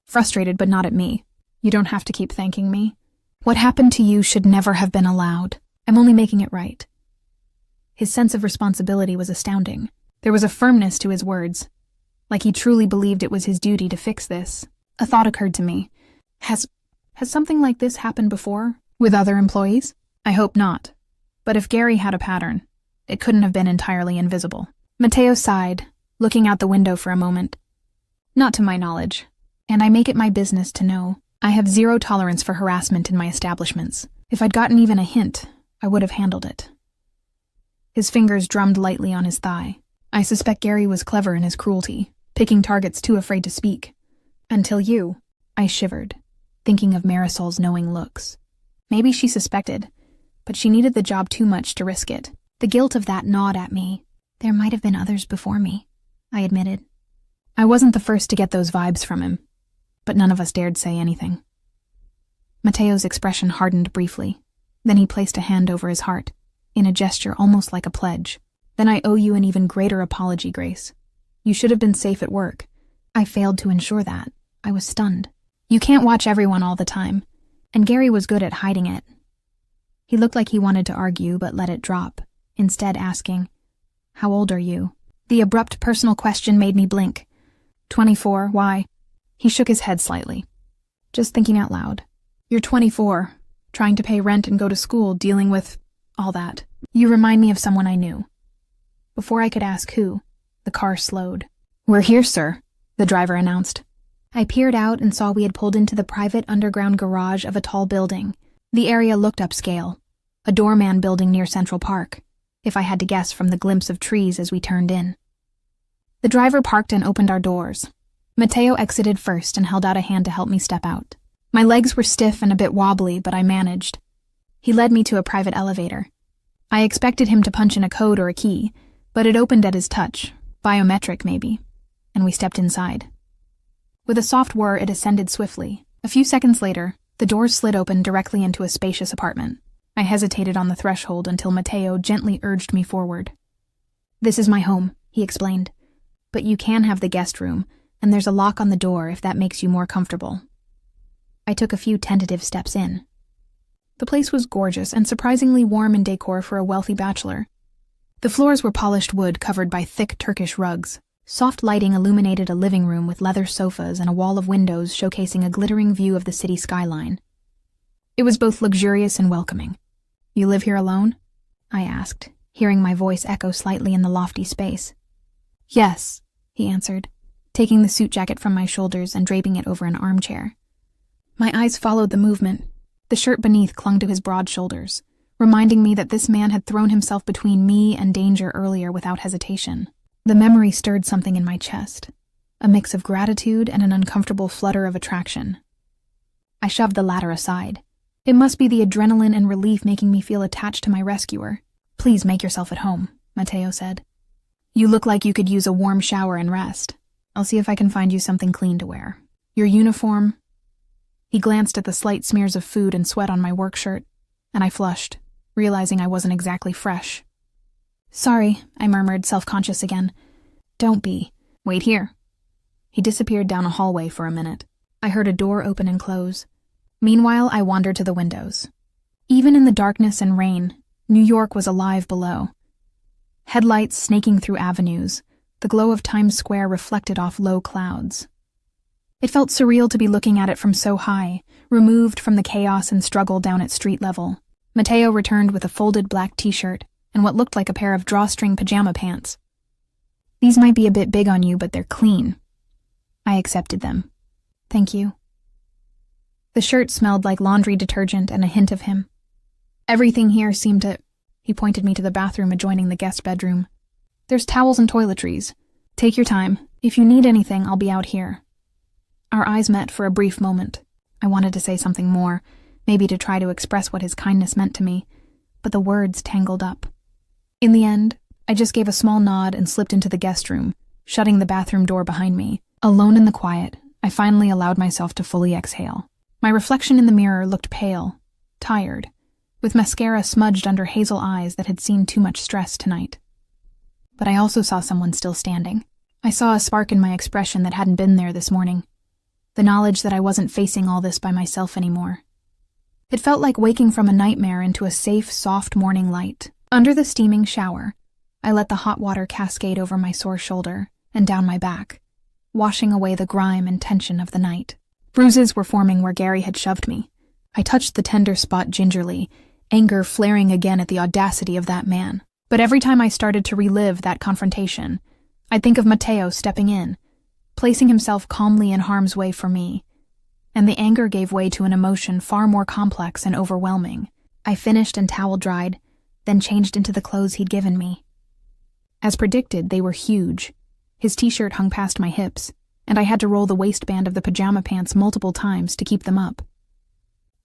frustrated, but not at me. "You don't have to keep thanking me. What happened to you should never have been allowed. I'm only making it right." His sense of responsibility was astounding. There was a firmness to his words, like he truly believed it was his duty to fix this. A thought occurred to me. Has something like this happened before, with other employees? I hope not. But if Gary had a pattern, it couldn't have been entirely invisible. Mateo sighed, looking out the window for a moment. "Not to my knowledge, and I make it my business to know. I have zero tolerance for harassment in my establishments. If I'd gotten even a hint, I would have handled it." His fingers drummed lightly on his thigh. "I suspect Gary was clever in his cruelty, picking targets too afraid to speak. Until you." I shivered, thinking of Marisol's knowing looks. Maybe she suspected, but she needed the job too much to risk it. The guilt of that gnawed at me. "There might have been others before me," I admitted. I wasn't the first to get those vibes from him, but none of us dared say anything. Mateo's expression hardened briefly. Then he placed a hand over his heart, in a gesture almost like a pledge. "Then I owe you an even greater apology, Grace. You should have been safe at work. I failed to ensure that." I was stunned. "You can't watch everyone all the time, and Gary was good at hiding it." He looked like he wanted to argue but let it drop, instead asking, "How old are you?" The abrupt personal question made me blink. 24, why? He shook his head slightly. "Just thinking out loud. You're 24, trying to pay rent and go to school, dealing with all that. You remind me of someone I knew." Before I could ask who, the car slowed. "We're here, sir," the driver announced. I peered out and saw we had pulled into the private underground garage of a tall building. The area looked upscale, a doorman building near Central Park, if I had to guess from the glimpse of trees as we turned in. The driver parked and opened our doors. Mateo exited first and held out a hand to help me step out. My legs were stiff and a bit wobbly, but I managed. He led me to a private elevator. I expected him to punch in a code or a key, but it opened at his touch, biometric maybe, and we stepped inside. With a soft whir, it ascended swiftly. A few seconds later, the doors slid open directly into a spacious apartment. I hesitated on the threshold until Mateo gently urged me forward. "This is my home," he explained. "But you can have the guest room, and there's a lock on the door if that makes you more comfortable." I took a few tentative steps in. The place was gorgeous and surprisingly warm in decor for a wealthy bachelor. The floors were polished wood covered by thick Turkish rugs. Soft lighting illuminated a living room with leather sofas and a wall of windows showcasing a glittering view of the city skyline. It was both luxurious and welcoming. "You live here alone?" I asked, hearing my voice echo slightly in the lofty space. "Yes," he answered, taking the suit jacket from my shoulders and draping it over an armchair. My eyes followed the movement. The shirt beneath clung to his broad shoulders, reminding me that this man had thrown himself between me and danger earlier without hesitation. The memory stirred something in my chest, a mix of gratitude and an uncomfortable flutter of attraction. I shoved the latter aside. It must be the adrenaline and relief making me feel attached to my rescuer. "Please make yourself at home," Matteo said. "You look like you could use a warm shower and rest. I'll see if I can find you something clean to wear. Your uniform—" He glanced at the slight smears of food and sweat on my work shirt, and I flushed, realizing I wasn't exactly fresh. "Sorry," I murmured, self-conscious again. "Don't be. Wait here." He disappeared down a hallway for a minute. I heard a door open and close. Meanwhile, I wandered to the windows. Even in the darkness and rain, New York was alive below. Headlights snaking through avenues, the glow of Times Square reflected off low clouds. It felt surreal to be looking at it from so high, removed from the chaos and struggle down at street level. Matteo returned with a folded black t-shirt and what looked like a pair of drawstring pajama pants. "These might be a bit big on you, but they're clean." I accepted them. "Thank you." The shirt smelled like laundry detergent and a hint of him. Everything here seemed to— He pointed me to the bathroom adjoining the guest bedroom. "There's towels and toiletries. Take your time. If you need anything, I'll be out here." Our eyes met for a brief moment. I wanted to say something more, maybe to try to express what his kindness meant to me, but the words tangled up. In the end, I just gave a small nod and slipped into the guest room, shutting the bathroom door behind me. Alone in the quiet, I finally allowed myself to fully exhale. My reflection in the mirror looked pale, tired, with mascara smudged under hazel eyes that had seen too much stress tonight. But I also saw someone still standing. I saw a spark in my expression that hadn't been there this morning. The knowledge that I wasn't facing all this by myself anymore. It felt like waking from a nightmare into a safe, soft morning light. Under the steaming shower, I let the hot water cascade over my sore shoulder and down my back, washing away the grime and tension of the night. Bruises were forming where Gary had shoved me. I touched the tender spot gingerly, anger flaring again at the audacity of that man. But every time I started to relive that confrontation, I'd think of Matteo stepping in, placing himself calmly in harm's way for me, and the anger gave way to an emotion far more complex and overwhelming. I finished and towel dried, then changed into the clothes he'd given me. As predicted, they were huge. His t-shirt hung past my hips, and I had to roll the waistband of the pajama pants multiple times to keep them up.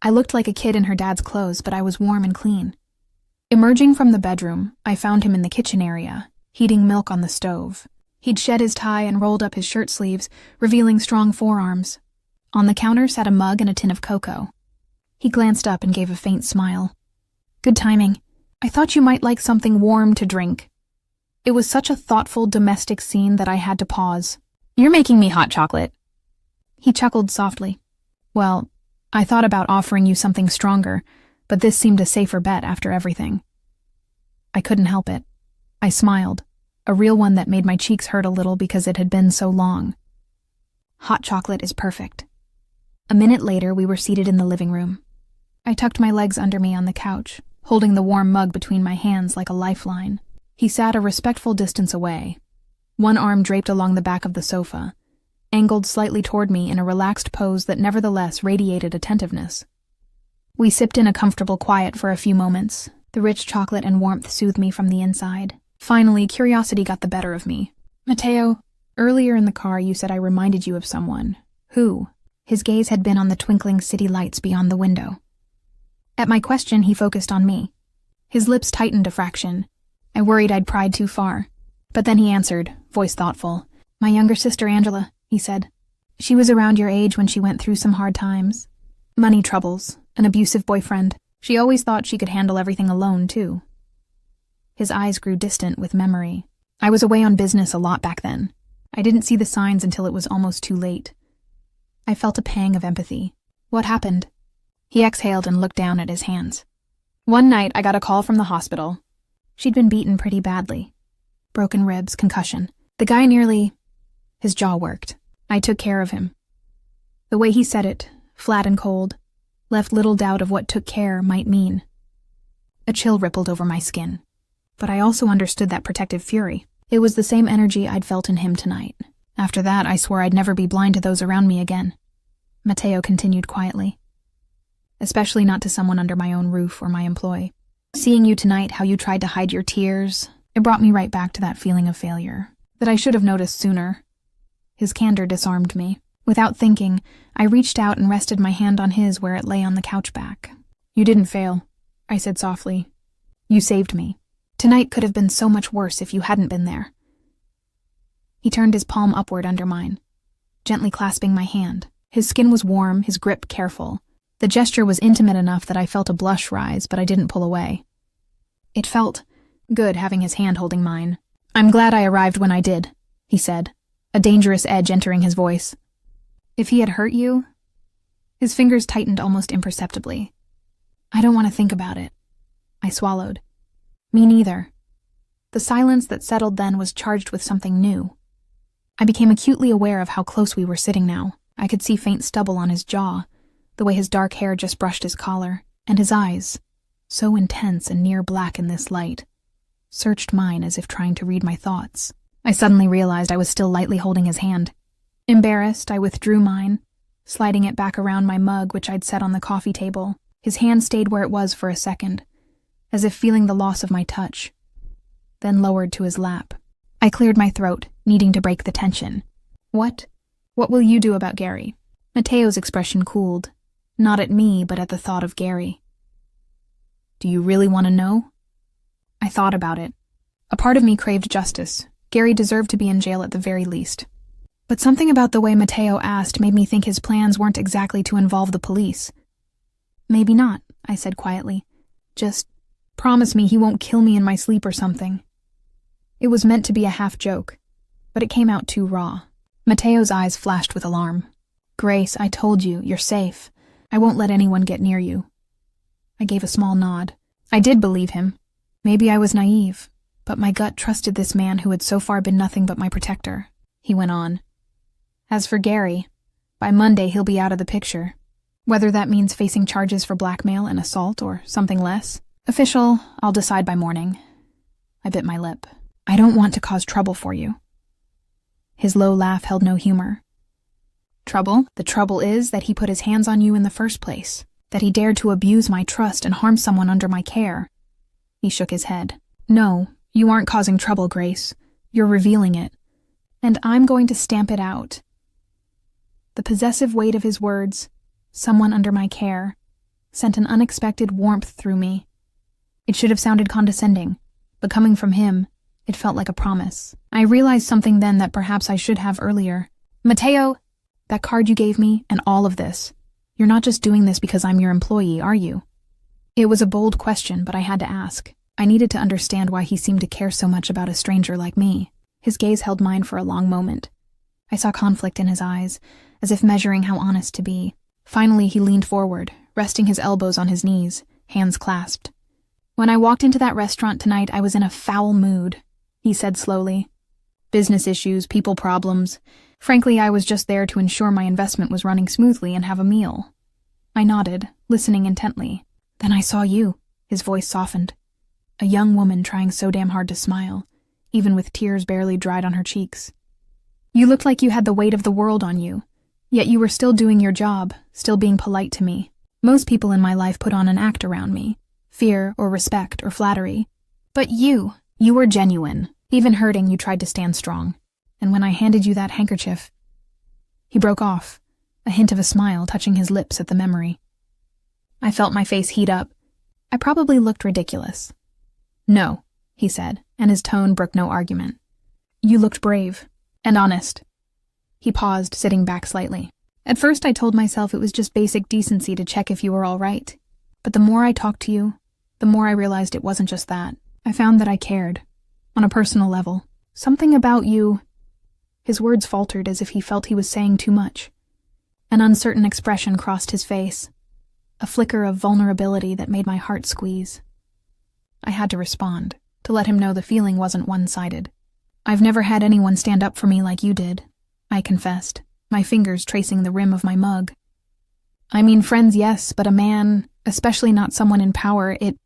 I looked like a kid in her dad's clothes, but I was warm and clean. Emerging from the bedroom, I found him in the kitchen area, heating milk on the stove. He'd shed his tie and rolled up his shirt sleeves, revealing strong forearms. On the counter sat a mug and a tin of cocoa. He glanced up and gave a faint smile. "Good timing. I thought you might like something warm to drink." It was such a thoughtful domestic scene that I had to pause. "You're making me hot chocolate." He chuckled softly. "Well, I thought about offering you something stronger, but this seemed a safer bet after everything." I couldn't help it. I smiled, a real one that made my cheeks hurt a little because it had been so long. "Hot chocolate is perfect." A minute later, we were seated in the living room. I tucked my legs under me on the couch, holding the warm mug between my hands like a lifeline. He sat a respectful distance away, one arm draped along the back of the sofa, angled slightly toward me in a relaxed pose that nevertheless radiated attentiveness. We sipped in a comfortable quiet for a few moments. The rich chocolate and warmth soothed me from the inside. Finally, curiosity got the better of me. "Matteo, earlier in the car you said I reminded you of someone. Who?" His gaze had been on the twinkling city lights beyond the window. At my question, he focused on me. His lips tightened a fraction. I worried I'd pried too far. But then he answered, voice thoughtful. "My younger sister, Angela," he said. "She was around your age when she went through some hard times. Money troubles, an abusive boyfriend. She always thought she could handle everything alone, too." His eyes grew distant with memory. I was away on business a lot back then. I didn't see the signs until it was almost too late. I felt a pang of empathy. "What happened?" He exhaled and looked down at his hands. "One night I got a call from the hospital. She'd been beaten pretty badly. Broken ribs, concussion. The guy his jaw worked. I took care of him." The way he said it, flat and cold, left little doubt of what took care might mean. A chill rippled over my skin. But I also understood that protective fury. It was the same energy I'd felt in him tonight. After that, I swore I'd never be blind to those around me again. Matteo continued quietly. "Especially not to someone under my own roof or my employ. Seeing you tonight, how you tried to hide your tears, it brought me right back to that feeling of failure that I should have noticed sooner. His candor disarmed me. Without thinking, I reached out and rested my hand on his where it lay on the couch back. You didn't fail, I said softly. You saved me. Tonight could have been so much worse if you hadn't been there. He turned his palm upward under mine, gently clasping my hand. His skin was warm, his grip careful. The gesture was intimate enough that I felt a blush rise, but I didn't pull away. It felt good having his hand holding mine. I'm glad I arrived when I did, he said, a dangerous edge entering his voice. If he had hurt you? His fingers tightened almost imperceptibly. I don't want to think about it. I swallowed. Me neither. The silence that settled then was charged with something new. I became acutely aware of how close we were sitting now. I could see faint stubble on his jaw, the way his dark hair just brushed his collar, and his eyes, so intense and near black in this light, searched mine as if trying to read my thoughts. I suddenly realized I was still lightly holding his hand. Embarrassed, I withdrew mine, sliding it back around my mug which I'd set on the coffee table. His hand stayed where it was for a second, as if feeling the loss of my touch, then lowered to his lap. I cleared my throat, needing to break the tension. What will you do about Gary? Mateo's expression cooled, not at me, but at the thought of Gary. Do you really want to know? I thought about it. A part of me craved justice. Gary deserved to be in jail at the very least. But something about the way Mateo asked made me think his plans weren't exactly to involve the police. Maybe not, I said quietly. Just promise me he won't kill me in my sleep or something. It was meant to be a half joke, but it came out too raw. Mateo's eyes flashed with alarm. Grace, I told you, you're safe. I won't let anyone get near you. I gave a small nod. I did believe him. Maybe I was naive, but my gut trusted this man who had so far been nothing but my protector. He went on. As for Gary, by Monday he'll be out of the picture. Whether that means facing charges for blackmail and assault or something less. Official, I'll decide by morning. I bit my lip. I don't want to cause trouble for you. His low laugh held no humor. Trouble? The trouble is that he put his hands on you in the first place, that he dared to abuse my trust and harm someone under my care. He shook his head. No, you aren't causing trouble, Grace. You're revealing it. And I'm going to stamp it out. The possessive weight of his words, someone under my care, sent an unexpected warmth through me. It should have sounded condescending, but coming from him, it felt like a promise. I realized something then that perhaps I should have earlier. Mateo, that card you gave me, and all of this, you're not just doing this because I'm your employee, are you? It was a bold question, but I had to ask. I needed to understand why he seemed to care so much about a stranger like me. His gaze held mine for a long moment. I saw conflict in his eyes, as if measuring how honest to be. Finally, he leaned forward, resting his elbows on his knees, hands clasped. When I walked into that restaurant tonight, I was in a foul mood, he said slowly. Business issues, people problems. Frankly, I was just there to ensure my investment was running smoothly and have a meal. I nodded, listening intently. Then I saw you. His voice softened. A young woman trying so damn hard to smile, even with tears barely dried on her cheeks. You looked like you had the weight of the world on you, yet you were still doing your job, still being polite to me. Most people in my life put on an act around me, fear or respect or flattery. But you were genuine. Even hurting, you tried to stand strong. And when I handed you that handkerchief... He broke off, a hint of a smile touching his lips at the memory. I felt my face heat up. I probably looked ridiculous. No, he said, and his tone brooked no argument. You looked brave and honest. He paused, sitting back slightly. At first I told myself it was just basic decency to check if you were all right. But the more I talked to you, the more I realized it wasn't just that. I found that I cared. On a personal level. Something about you... His words faltered as if he felt he was saying too much. An uncertain expression crossed his face. A flicker of vulnerability that made my heart squeeze. I had to respond, to let him know the feeling wasn't one-sided. I've never had anyone stand up for me like you did, I confessed, my fingers tracing the rim of my mug. I mean, friends, yes, but a man, especially not someone in power, it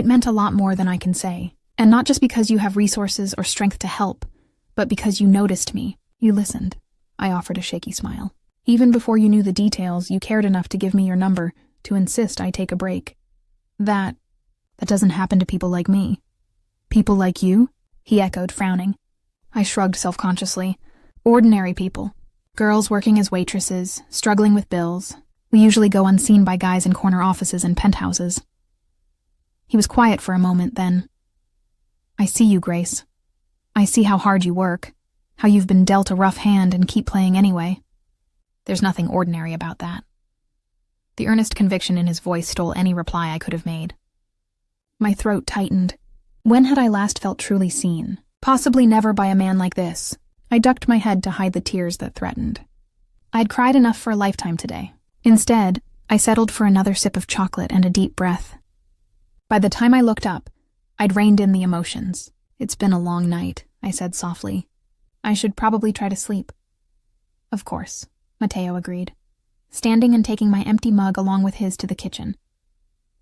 meant a lot more than I can say. And not just because you have resources or strength to help, but because you noticed me, you listened. I offered a shaky smile. Even before you knew the details, you cared enough to give me your number, to insist I take a break. That That doesn't happen to people like me. People like you? He echoed, frowning. I shrugged self-consciously. Ordinary people. Girls working as waitresses, struggling with bills. We usually go unseen by guys in corner offices and penthouses. He was quiet for a moment, then. I see you, Grace. I see how hard you work, how you've been dealt a rough hand and keep playing anyway. There's nothing ordinary about that. The earnest conviction in his voice stole any reply I could have made. My throat tightened. When had I last felt truly seen? Possibly never by a man like this. I ducked my head to hide the tears that threatened. I'd cried enough for a lifetime today. Instead, I settled for another sip of chocolate and a deep breath. By the time I looked up, I'd reined in the emotions. It's been a long night, I said softly. I should probably try to sleep. Of course, Mateo agreed, standing and taking my empty mug along with his to the kitchen.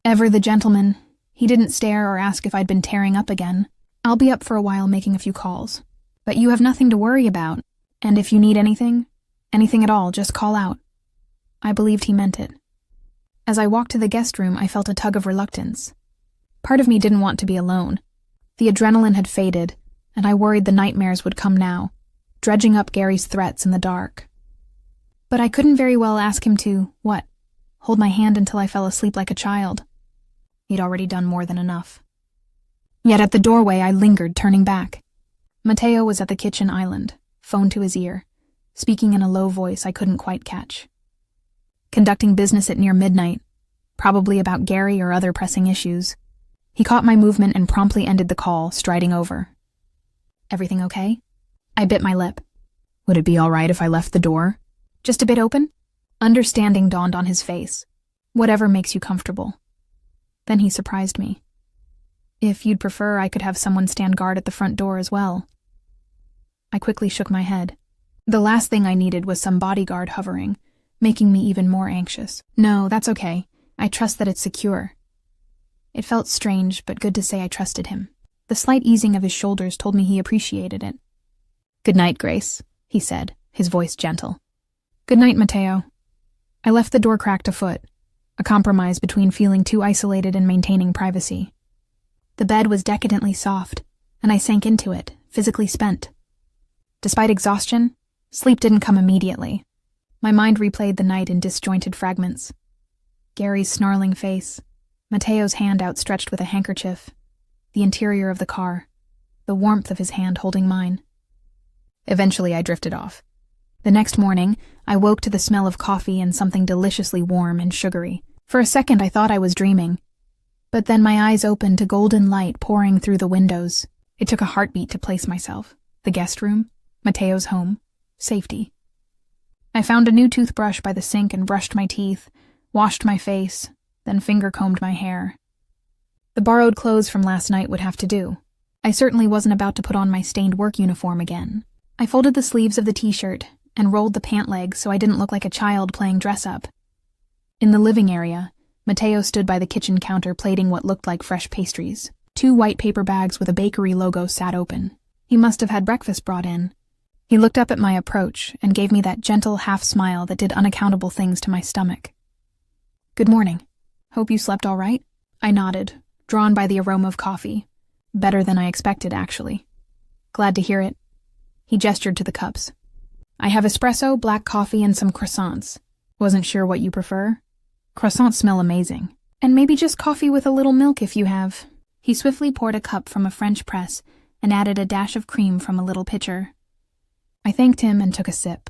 Ever the gentleman, he didn't stare or ask if I'd been tearing up again. I'll be up for a while making a few calls. But you have nothing to worry about, and if you need anything at all, just call out. I believed he meant it. As I walked to the guest room, I felt a tug of reluctance. Part of me didn't want to be alone. The adrenaline had faded, and I worried the nightmares would come now, dredging up Gary's threats in the dark. But I couldn't very well ask him to, hold my hand until I fell asleep like a child. He'd already done more than enough. Yet at the doorway I lingered, turning back. Mateo was at the kitchen island, phone to his ear, speaking in a low voice I couldn't quite catch. Conducting business at near midnight, probably about Gary or other pressing issues. He caught my movement and promptly ended the call, striding over. Everything okay? I bit my lip. Would it be all right if I left the door? Just a bit open? Understanding dawned on his face. Whatever makes you comfortable. Then he surprised me. If you'd prefer, I could have someone stand guard at the front door as well. I quickly shook my head. The last thing I needed was some bodyguard hovering, making me even more anxious. No, that's okay. I trust that it's secure. It felt strange, but good to say I trusted him. The slight easing of his shoulders told me he appreciated it. Good night, Grace, he said, his voice gentle. Good night, Mateo. I left the door cracked a foot, a compromise between feeling too isolated and maintaining privacy. The bed was decadently soft, and I sank into it, physically spent. Despite exhaustion, sleep didn't come immediately. My mind replayed the night in disjointed fragments. Gary's snarling face, Mateo's hand outstretched with a handkerchief, the interior of the car, the warmth of his hand holding mine. Eventually I drifted off. The next morning, I woke to the smell of coffee and something deliciously warm and sugary. For a second I thought I was dreaming. But then my eyes opened to golden light pouring through the windows. It took a heartbeat to place myself. The guest room, Mateo's home, safety. I found a new toothbrush by the sink and brushed my teeth, washed my face, then finger-combed my hair. The borrowed clothes from last night would have to do. I certainly wasn't about to put on my stained work uniform again. I folded the sleeves of the t-shirt and rolled the pant legs so I didn't look like a child playing dress-up. In the living area, Mateo stood by the kitchen counter plating what looked like fresh pastries. 2 white paper bags with a bakery logo sat open. He must have had breakfast brought in. He looked up at my approach and gave me that gentle half-smile that did unaccountable things to my stomach. Good morning. Hope you slept all right? I nodded, drawn by the aroma of coffee. Better than I expected, actually. Glad to hear it. He gestured to the cups. I have espresso, black coffee, and some croissants. Wasn't sure what you prefer? Croissants smell amazing. And maybe just coffee with a little milk if you have. He swiftly poured a cup from a French press and added a dash of cream from a little pitcher. I thanked him and took a sip,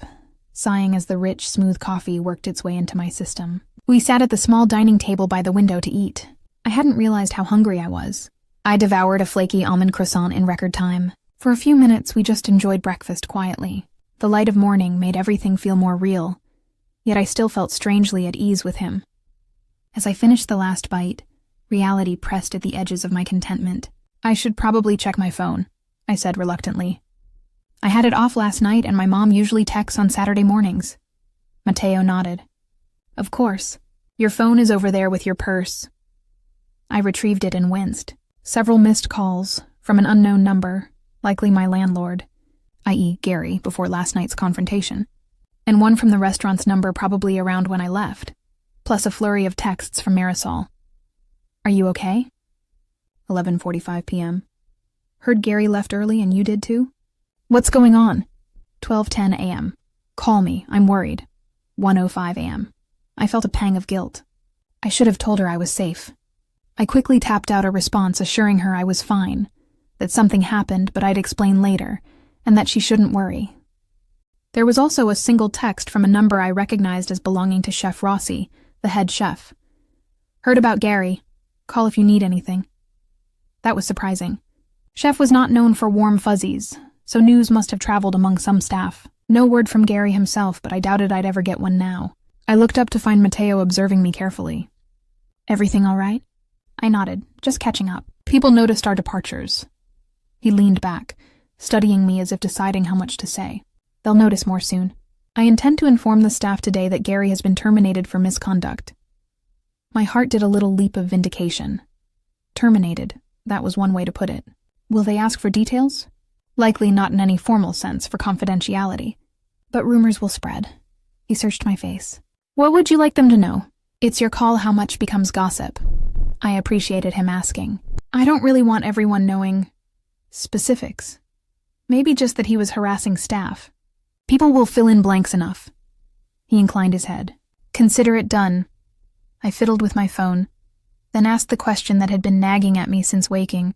sighing as the rich, smooth coffee worked its way into my system. We sat at the small dining table by the window to eat. I hadn't realized how hungry I was. I devoured a flaky almond croissant in record time. For a few minutes, we just enjoyed breakfast quietly. The light of morning made everything feel more real, yet I still felt strangely at ease with him. As I finished the last bite, reality pressed at the edges of my contentment. I should probably check my phone, I said reluctantly. I had it off last night and my mom usually texts on Saturday mornings. Mateo nodded. Of course. Your phone is over there with your purse. I retrieved it and winced. Several missed calls from an unknown number, likely my landlord, i.e. Gary, before last night's confrontation, and one from the restaurant's number probably around when I left, plus a flurry of texts from Marisol. Are you okay? 11:45 p.m. Heard Gary left early and you did too? What's going on? 12:10 a.m. Call me, I'm worried. 1:05 a.m. I felt a pang of guilt. I should have told her I was safe. I quickly tapped out a response assuring her I was fine, that something happened but I'd explain later, and that she shouldn't worry. There was also a single text from a number I recognized as belonging to Chef Rossi, the head chef. Heard about Gary. Call if you need anything. That was surprising. Chef was not known for warm fuzzies, so news must have traveled among some staff. No word from Gary himself, but I doubted I'd ever get one now. I looked up to find Matteo observing me carefully. Everything all right? I nodded, just catching up. People noticed our departures. He leaned back, studying me as if deciding how much to say. They'll notice more soon. I intend to inform the staff today that Gary has been terminated for misconduct. My heart did a little leap of vindication. Terminated, that was one way to put it. Will they ask for details? Likely not in any formal sense for confidentiality. But rumors will spread. He searched my face. What would you like them to know? It's your call how much becomes gossip. I appreciated him asking. I don't really want everyone knowing specifics. Maybe just that he was harassing staff. People will fill in blanks enough. He inclined his head. Consider it done. I fiddled with my phone, then asked the question that had been nagging at me since waking.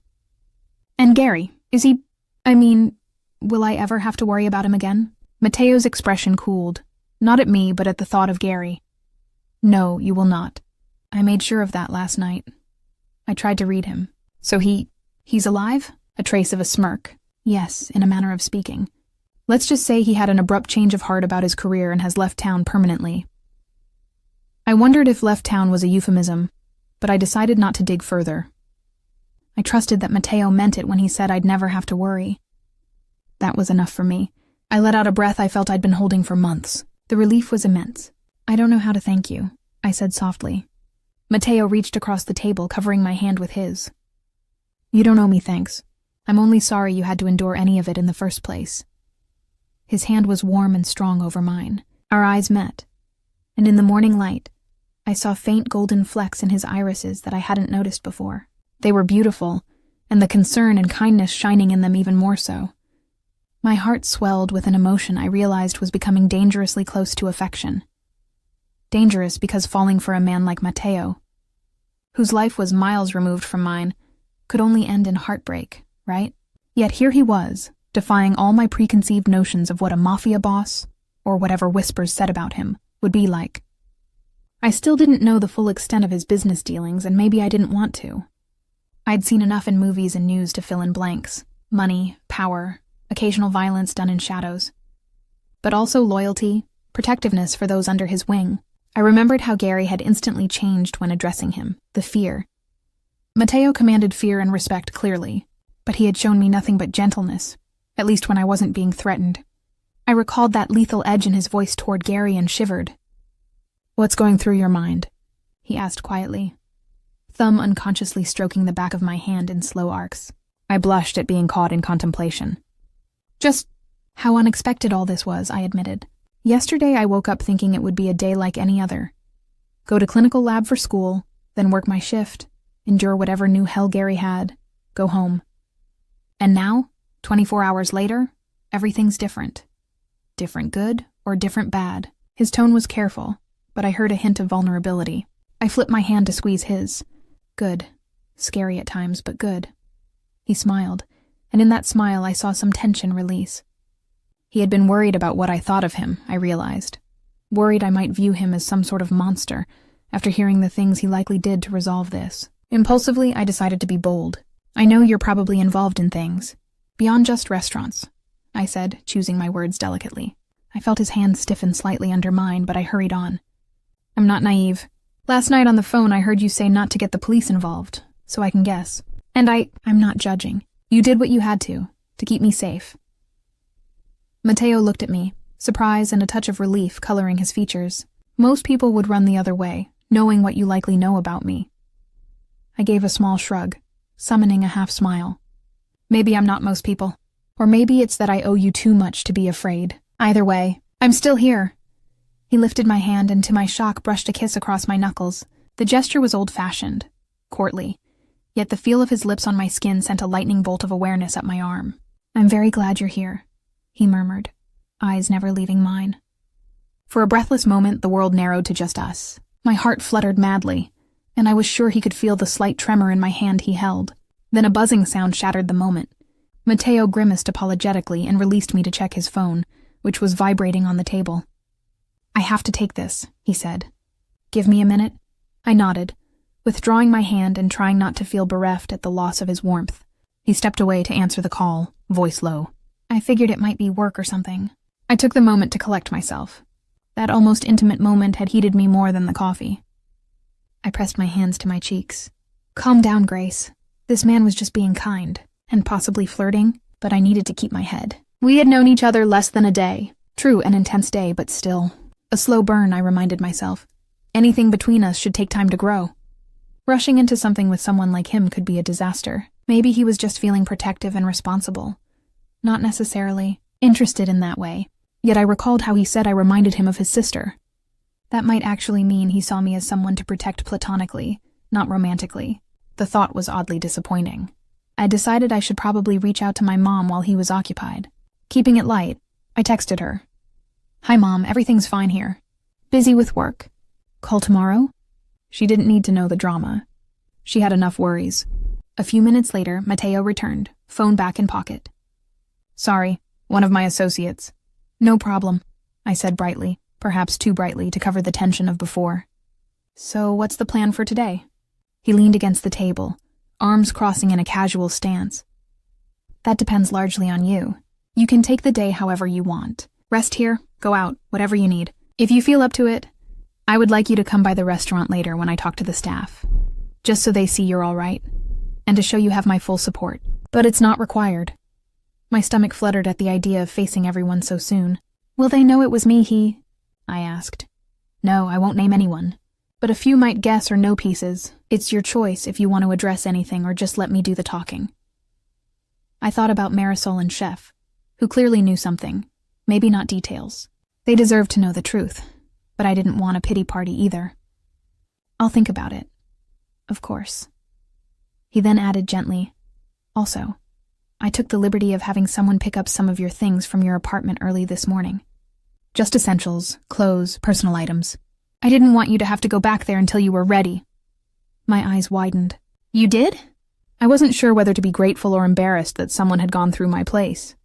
And Gary, is he... will I ever have to worry about him again? Matteo's expression cooled, not at me, but at the thought of Gary. No, you will not. I made sure of that last night. I tried to read him. So he's alive? A trace of a smirk. Yes, in a manner of speaking. Let's just say he had an abrupt change of heart about his career and has left town permanently. I wondered if left town was a euphemism, but I decided not to dig further. I trusted that Matteo meant it when he said I'd never have to worry. That was enough for me. I let out a breath I felt I'd been holding for months. The relief was immense. I don't know how to thank you, I said softly. Matteo reached across the table, covering my hand with his. You don't owe me thanks. I'm only sorry you had to endure any of it in the first place. His hand was warm and strong over mine. Our eyes met, and in the morning light, I saw faint golden flecks in his irises that I hadn't noticed before. They were beautiful, and the concern and kindness shining in them even more so. My heart swelled with an emotion I realized was becoming dangerously close to affection. Dangerous because falling for a man like Matteo, whose life was miles removed from mine, could only end in heartbreak, right? Yet here he was, defying all my preconceived notions of what a Mafia boss, or whatever whispers said about him, would be like. I still didn't know the full extent of his business dealings, and maybe I didn't want to. I'd seen enough in movies and news to fill in blanks. Money, power, occasional violence done in shadows. But also loyalty, protectiveness for those under his wing. I remembered how Gary had instantly changed when addressing him, the fear. Matteo commanded fear and respect clearly, but he had shown me nothing but gentleness, at least when I wasn't being threatened. I recalled that lethal edge in his voice toward Gary and shivered. What's going through your mind? He asked quietly, thumb unconsciously stroking the back of my hand in slow arcs. I blushed at being caught in contemplation. Just how unexpected all this was, I admitted. Yesterday I woke up thinking it would be a day like any other. Go to clinical lab for school, then work my shift, endure whatever new hell Gary had, go home. And now, 24 hours later, everything's different. Different good or different bad. His tone was careful, but I heard a hint of vulnerability. I flipped my hand to squeeze his. Good. Scary at times, but good. He smiled, and in that smile I saw some tension release. He had been worried about what I thought of him, I realized. Worried I might view him as some sort of monster, after hearing the things he likely did to resolve this. Impulsively, I decided to be bold. I know you're probably involved in things. Beyond just restaurants, I said, choosing my words delicately. I felt his hand stiffen slightly under mine, but I hurried on. I'm not naive. Last night on the phone I heard you say not to get the police involved, so I can guess. And I'm not judging. You did what you had to keep me safe. Matteo looked at me, surprise and a touch of relief coloring his features. Most people would run the other way, knowing what you likely know about me. I gave a small shrug, summoning a half-smile. Maybe I'm not most people. Or maybe it's that I owe you too much to be afraid. Either way, I'm still here. He lifted my hand and to my shock brushed a kiss across my knuckles. The gesture was old-fashioned, courtly, yet the feel of his lips on my skin sent a lightning bolt of awareness up my arm. "I'm very glad you're here," he murmured, eyes never leaving mine. For a breathless moment, the world narrowed to just us. My heart fluttered madly, and I was sure he could feel the slight tremor in my hand he held. Then a buzzing sound shattered the moment. Matteo grimaced apologetically and released me to check his phone, which was vibrating on the table. "I have to take this," he said. "Give me a minute?" I nodded, withdrawing my hand and trying not to feel bereft at the loss of his warmth. He stepped away to answer the call, voice low. I figured it might be work or something. I took the moment to collect myself. That almost intimate moment had heated me more than the coffee. I pressed my hands to my cheeks. "Calm down, Grace. This man was just being kind, and possibly flirting, but I needed to keep my head. We had known each other less than a day. True, an intense day, but still. A slow burn, I reminded myself. Anything between us should take time to grow. Rushing into something with someone like him could be a disaster. Maybe he was just feeling protective and responsible. Not necessarily interested in that way. Yet I recalled how he said I reminded him of his sister. That might actually mean he saw me as someone to protect platonically, not romantically. The thought was oddly disappointing. I decided I should probably reach out to my mom while he was occupied. Keeping it light, I texted her. "Hi, Mom, everything's fine here. Busy with work. Call tomorrow?" She didn't need to know the drama. She had enough worries. A few minutes later, Matteo returned, phone back in pocket. "Sorry, one of my associates." "No problem," I said brightly, perhaps too brightly to cover the tension of before. "So what's the plan for today?" He leaned against the table, arms crossing in a casual stance. "That depends largely on you. You can take the day however you want. Rest here, go out, whatever you need. If you feel up to it, I would like you to come by the restaurant later when I talk to the staff, just so they see you're all right, and to show you have my full support. But it's not required." My stomach fluttered at the idea of facing everyone so soon. "Will they know it was me I asked. "No, I won't name anyone. But a few might guess or know pieces. It's your choice if you want to address anything or just let me do the talking." I thought about Marisol and Chef, who clearly knew something, maybe not details. They deserved to know the truth, but I didn't want a pity party either. "I'll think about it. Of course." He then added gently, "Also, I took the liberty of having someone pick up some of your things from your apartment early this morning. Just essentials, clothes, personal items. I didn't want you to have to go back there until you were ready." My eyes widened. "You did?" I wasn't sure whether to be grateful or embarrassed that someone had gone through my place.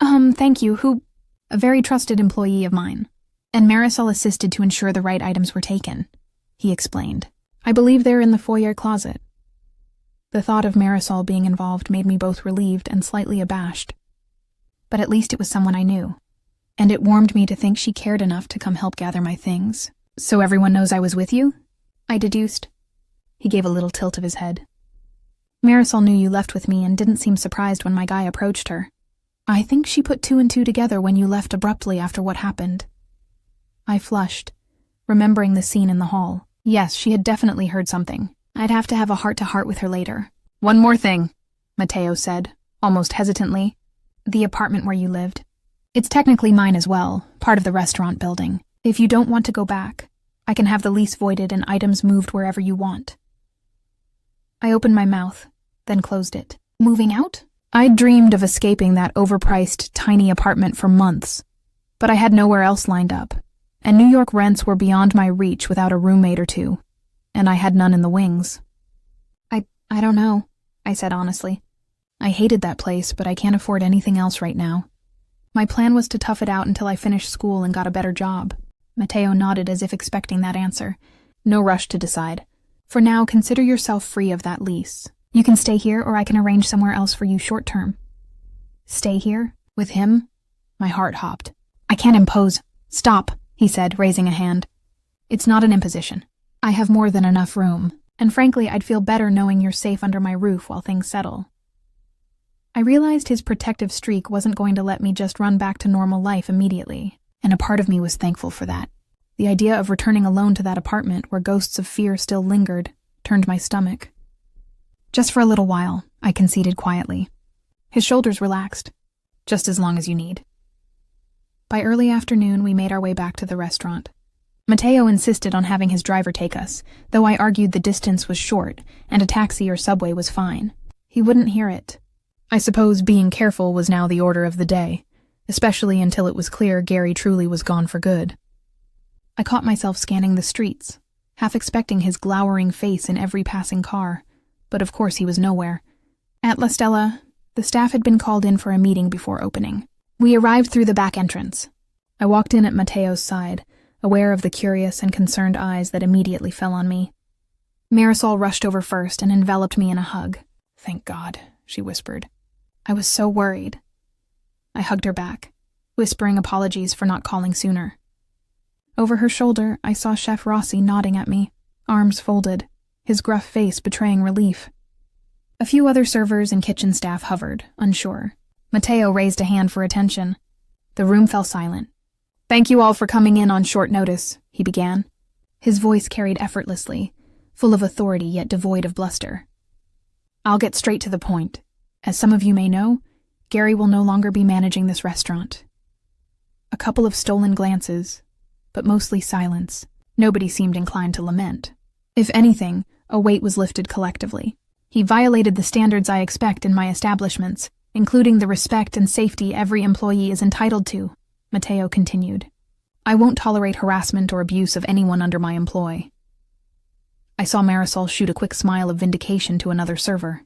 Thank you, who?" "A very trusted employee of mine. And Marisol assisted to ensure the right items were taken," he explained. "I believe they're in the foyer closet." The thought of Marisol being involved made me both relieved and slightly abashed. But at least it was someone I knew, and it warmed me to think she cared enough to come help gather my things. "So everyone knows I was with you?" I deduced. He gave a little tilt of his head. "Marisol knew you left with me and didn't seem surprised when my guy approached her. I think she put two and two together when you left abruptly after what happened." I flushed, remembering the scene in the hall. Yes, she had definitely heard something. I'd have to have a heart-to-heart with her later. "One more thing," Matteo said, almost hesitantly. "The apartment where you lived. It's technically mine as well, part of the restaurant building. If you don't want to go back, I can have the lease voided and items moved wherever you want." I opened my mouth, then closed it. Moving out? I'd dreamed of escaping that overpriced, tiny apartment for months, but I had nowhere else lined up, and New York rents were beyond my reach without a roommate or two, and I had none in the wings. I don't know," I said honestly. "I hated that place, but I can't afford anything else right now. My plan was to tough it out until I finished school and got a better job." Matteo nodded as if expecting that answer. "No rush to decide. For now, consider yourself free of that lease. You can stay here or I can arrange somewhere else for you short term." "Stay here? With him?" My heart hopped. "I can't impose." "Stop," he said, raising a hand. "It's not an imposition. I have more than enough room, and frankly, I'd feel better knowing you're safe under my roof while things settle." I realized his protective streak wasn't going to let me just run back to normal life immediately, and a part of me was thankful for that. The idea of returning alone to that apartment where ghosts of fear still lingered turned my stomach. "Just for a little while," I conceded quietly. His shoulders relaxed. "Just as long as you need." By early afternoon, we made our way back to the restaurant. Mateo insisted on having his driver take us, though I argued the distance was short and a taxi or subway was fine. He wouldn't hear it. I suppose being careful was now the order of the day, especially until it was clear Gary truly was gone for good. I caught myself scanning the streets, half expecting his glowering face in every passing car, but of course he was nowhere. At La Stella, the staff had been called in for a meeting before opening. We arrived through the back entrance. I walked in at Mateo's side, aware of the curious and concerned eyes that immediately fell on me. Marisol rushed over first and enveloped me in a hug. "Thank God," she whispered. "I was so worried." I hugged her back, whispering apologies for not calling sooner. Over her shoulder, I saw Chef Rossi nodding at me, arms folded, his gruff face betraying relief. A few other servers and kitchen staff hovered, unsure. Mateo raised a hand for attention. The room fell silent. "Thank you all for coming in on short notice," he began. His voice carried effortlessly, full of authority yet devoid of bluster. "I'll get straight to the point. As some of you may know, Gary will no longer be managing this restaurant." A couple of stolen glances, but mostly silence. Nobody seemed inclined to lament. If anything, a weight was lifted collectively. "He violated the standards I expect in my establishments, including the respect and safety every employee is entitled to," Mateo continued. "I won't tolerate harassment or abuse of anyone under my employ." I saw Marisol shoot a quick smile of vindication to another server.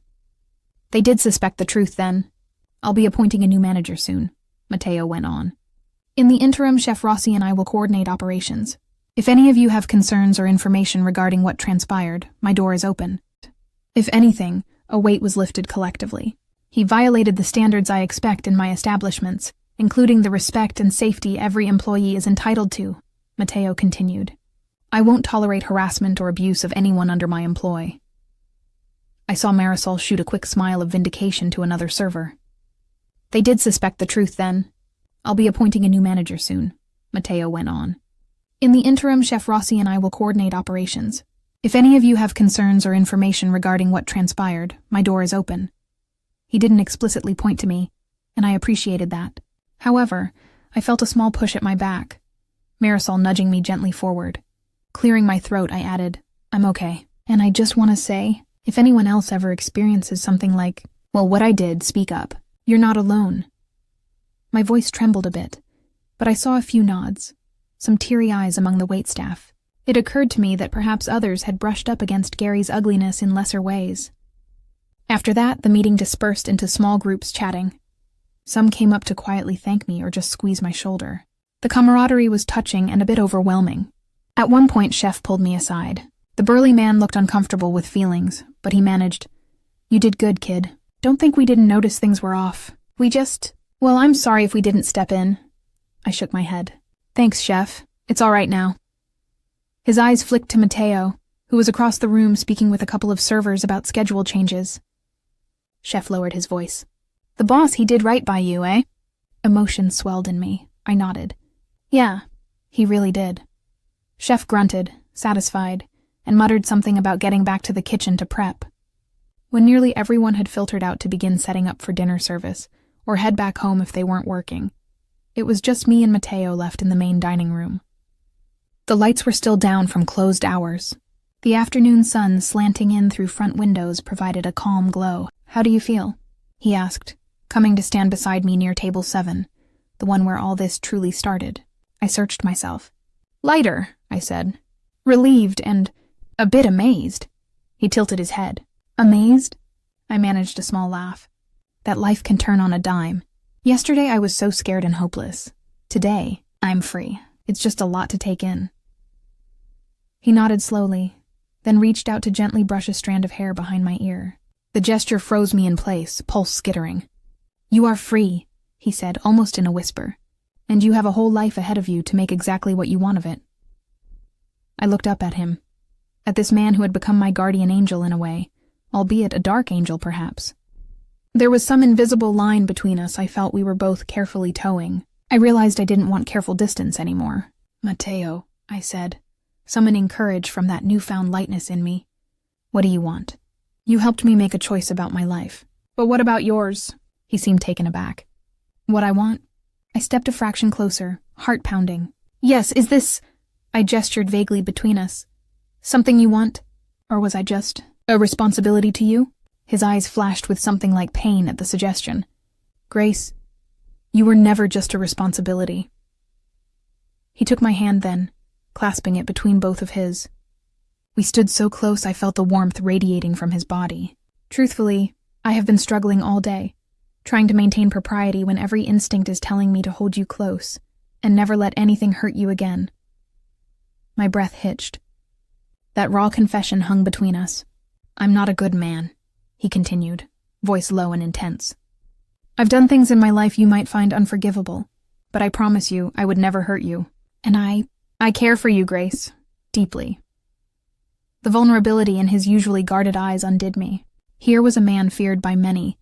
"They did suspect the truth then. I'll be appointing a new manager soon," Mateo went on. "In the interim, Chef Rossi and I will coordinate operations. If any of you have concerns or information regarding what transpired, my door is open." If anything, a weight was lifted collectively. "He violated the standards I expect in my establishments, including the respect and safety every employee is entitled to," Mateo continued. "I won't tolerate harassment or abuse of anyone under my employ." I saw Marisol shoot a quick smile of vindication to another server. "They did suspect the truth then. I'll be appointing a new manager soon," Mateo went on. "In the interim, Chef Rossi and I will coordinate operations. If any of you have concerns or information regarding what transpired, my door is open." He didn't explicitly point to me, and I appreciated that. However, I felt a small push at my back, Marisol nudging me gently forward. Clearing my throat, I added, "I'm okay. And I just want to say, if anyone else ever experiences something like, well, what I did, speak up. You're not alone." My voice trembled a bit, but I saw a few nods, some teary eyes among the waitstaff. It occurred to me that perhaps others had brushed up against Gary's ugliness in lesser ways. After that, the meeting dispersed into small groups chatting. Some came up to quietly thank me or just squeeze my shoulder. The camaraderie was touching and a bit overwhelming. At one point, Chef pulled me aside. The burly man looked uncomfortable with feelings, but he managed. "You did good, kid. Don't think we didn't notice things were off. Well, I'm sorry if we didn't step in." I shook my head. "Thanks, Chef. It's all right now." His eyes flicked to Mateo, who was across the room speaking with a couple of servers about schedule changes. Chef lowered his voice. "The boss, he did right by you, eh?" Emotion swelled in me. I nodded. "Yeah, he really did." Chef grunted, satisfied, and muttered something about getting back to the kitchen to prep. When nearly everyone had filtered out to begin setting up for dinner service, or head back home if they weren't working, it was just me and Mateo left in the main dining room. The lights were still down from closed hours. The afternoon sun slanting in through front windows provided a calm glow. "How do you feel?" he asked, coming to stand beside me near table 7, the one where all this truly started. I searched myself. "Lighter," I said. "Relieved and a bit amazed." He tilted his head. "Amazed?" I managed a small laugh. That life can turn on a dime. Yesterday I was so scared and hopeless. Today, I'm free. It's just a lot to take in. He nodded slowly, then reached out to gently brush a strand of hair behind my ear. The gesture froze me in place, pulse skittering. "You are free," he said, almost in a whisper, "and you have a whole life ahead of you to make exactly what you want of it." I looked up at him, at this man who had become my guardian angel in a way, albeit a dark angel perhaps. There was some invisible line between us I felt we were both carefully towing. I realized I didn't want careful distance anymore. "Mateo," I said, summoning courage from that newfound lightness in me. "What do you want?" "You helped me make a choice about my life. But what about yours?" He seemed taken aback. "What I want?" I stepped a fraction closer, heart pounding. "Yes, is this I gestured vaguely between us. Something you want? Or was I just a responsibility to you? His eyes flashed with something like pain at the suggestion. Grace, you were never just a responsibility. He took my hand then, clasping it between both of his. We stood so close I felt the warmth radiating from his body. Truthfully, I have been struggling all day, trying to maintain propriety when every instinct is telling me to hold you close and never let anything hurt you again. My breath hitched. That raw confession hung between us. I'm not a good man, he continued, voice low and intense. I've done things in my life you might find unforgivable, but I promise you I would never hurt you. And I care for you, Grace, deeply. The vulnerability in his usually guarded eyes undid me. Here was a man feared by many,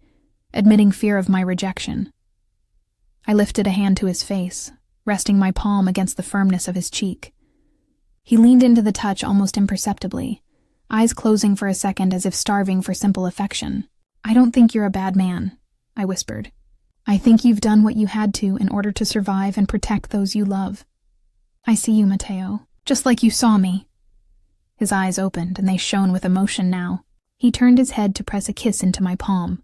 admitting fear of my rejection. I lifted a hand to his face, resting my palm against the firmness of his cheek. He leaned into the touch almost imperceptibly, eyes closing for a second as if starving for simple affection. I don't think you're a bad man, I whispered. I think you've done what you had to in order to survive and protect those you love. I see you, Mateo, just like you saw me. His eyes opened, and they shone with emotion now. He turned his head to press a kiss into my palm,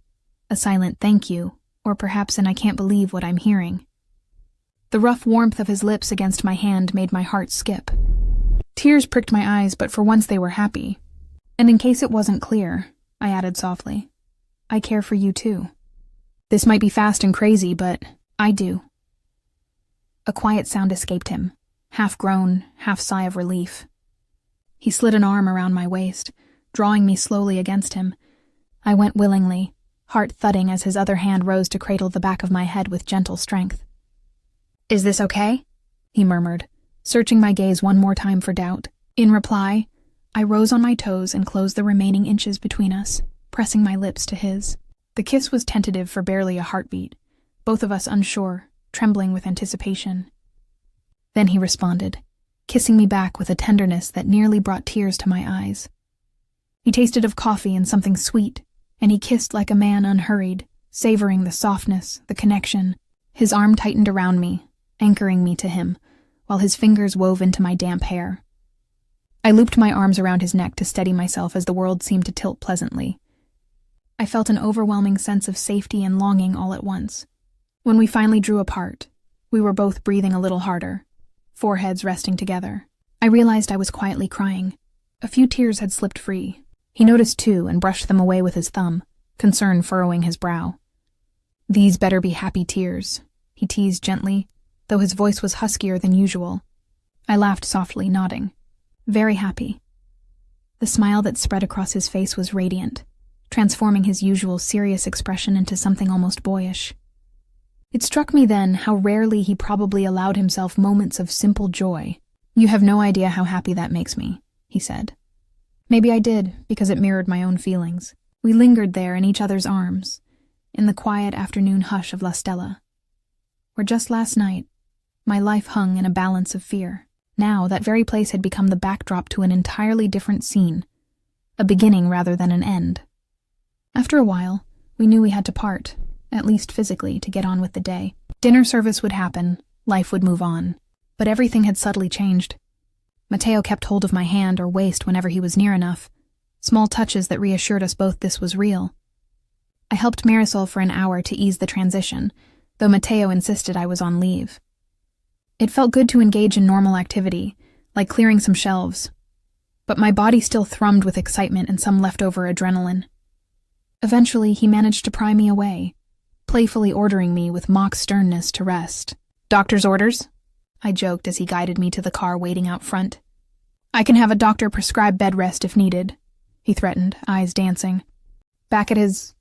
a silent thank you, or perhaps an I can't believe what I'm hearing. The rough warmth of his lips against my hand made my heart skip. Tears pricked my eyes, but for once they were happy. And in case it wasn't clear, I added softly, I care for you too. This might be fast and crazy, but I do. A quiet sound escaped him, half groan, half sigh of relief. He slid an arm around my waist, drawing me slowly against him. I went willingly, heart thudding as his other hand rose to cradle the back of my head with gentle strength. Is this okay? He murmured, searching my gaze one more time for doubt. In reply, I rose on my toes and closed the remaining inches between us, pressing my lips to his. The kiss was tentative for barely a heartbeat, both of us unsure, trembling with anticipation. Then he responded, kissing me back with a tenderness that nearly brought tears to my eyes. He tasted of coffee and something sweet, and he kissed like a man unhurried, savoring the softness, the connection. His arm tightened around me, anchoring me to him, while his fingers wove into my damp hair. I looped my arms around his neck to steady myself as the world seemed to tilt pleasantly. I felt an overwhelming sense of safety and longing all at once. When we finally drew apart, we were both breathing a little harder, foreheads resting together. I realized I was quietly crying. A few tears had slipped free. He noticed too and brushed them away with his thumb, concern furrowing his brow. These better be happy tears, he teased gently, though his voice was huskier than usual. I laughed softly, nodding. Very happy. The smile that spread across his face was radiant, transforming his usual serious expression into something almost boyish. It struck me then how rarely he probably allowed himself moments of simple joy. You have no idea how happy that makes me, he said. Maybe I did, because it mirrored my own feelings. We lingered there in each other's arms, in the quiet afternoon hush of La Stella, where just last night, my life hung in a balance of fear. Now, that very place had become the backdrop to an entirely different scene, a beginning rather than an end. After a while, we knew we had to part, at least physically, to get on with the day. Dinner service would happen, life would move on, but everything had subtly changed. Mateo kept hold of my hand or waist whenever he was near enough, small touches that reassured us both this was real. I helped Marisol for an hour to ease the transition, though Mateo insisted I was on leave. It felt good to engage in normal activity, like clearing some shelves, but my body still thrummed with excitement and some leftover adrenaline. Eventually, he managed to pry me away, playfully ordering me with mock sternness to rest. Doctor's orders? I joked as he guided me to the car waiting out front. I can have a doctor prescribe bed rest if needed, he threatened, eyes dancing. Back at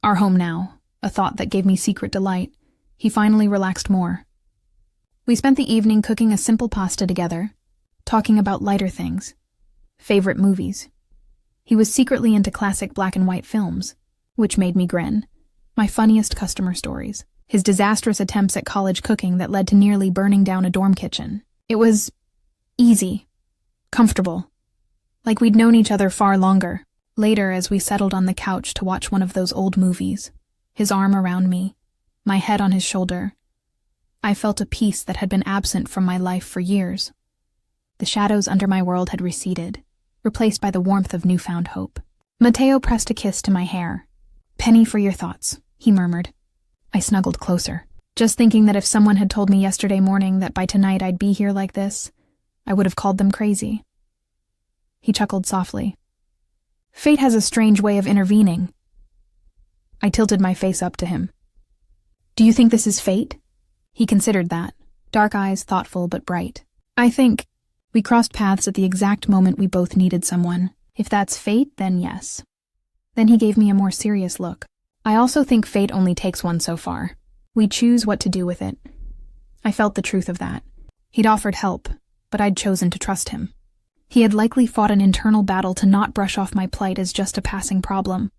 our home now, a thought that gave me secret delight, he finally relaxed more. We spent the evening cooking a simple pasta together, talking about lighter things, favorite movies. He was secretly into classic black and white films, which made me grin, my funniest customer stories, his disastrous attempts at college cooking that led to nearly burning down a dorm kitchen. It was easy, comfortable, like we'd known each other far longer. Later, as we settled on the couch to watch one of those old movies, his arm around me, my head on his shoulder, I felt a peace that had been absent from my life for years. The shadows under my world had receded, replaced by the warmth of newfound hope. Mateo pressed a kiss to my hair. "Penny for your thoughts," he murmured. I snuggled closer, just thinking that if someone had told me yesterday morning that by tonight I'd be here like this, I would have called them crazy. He chuckled softly. "Fate has a strange way of intervening." I tilted my face up to him. "Do you think this is fate?" He considered that, dark eyes thoughtful but bright. "I think we crossed paths at the exact moment we both needed someone. If that's fate, then yes." Then he gave me a more serious look. "I also think fate only takes one so far. We choose what to do with it." I felt the truth of that. He'd offered help, but I'd chosen to trust him. He had likely fought an internal battle to not brush off my plight as just a passing problem.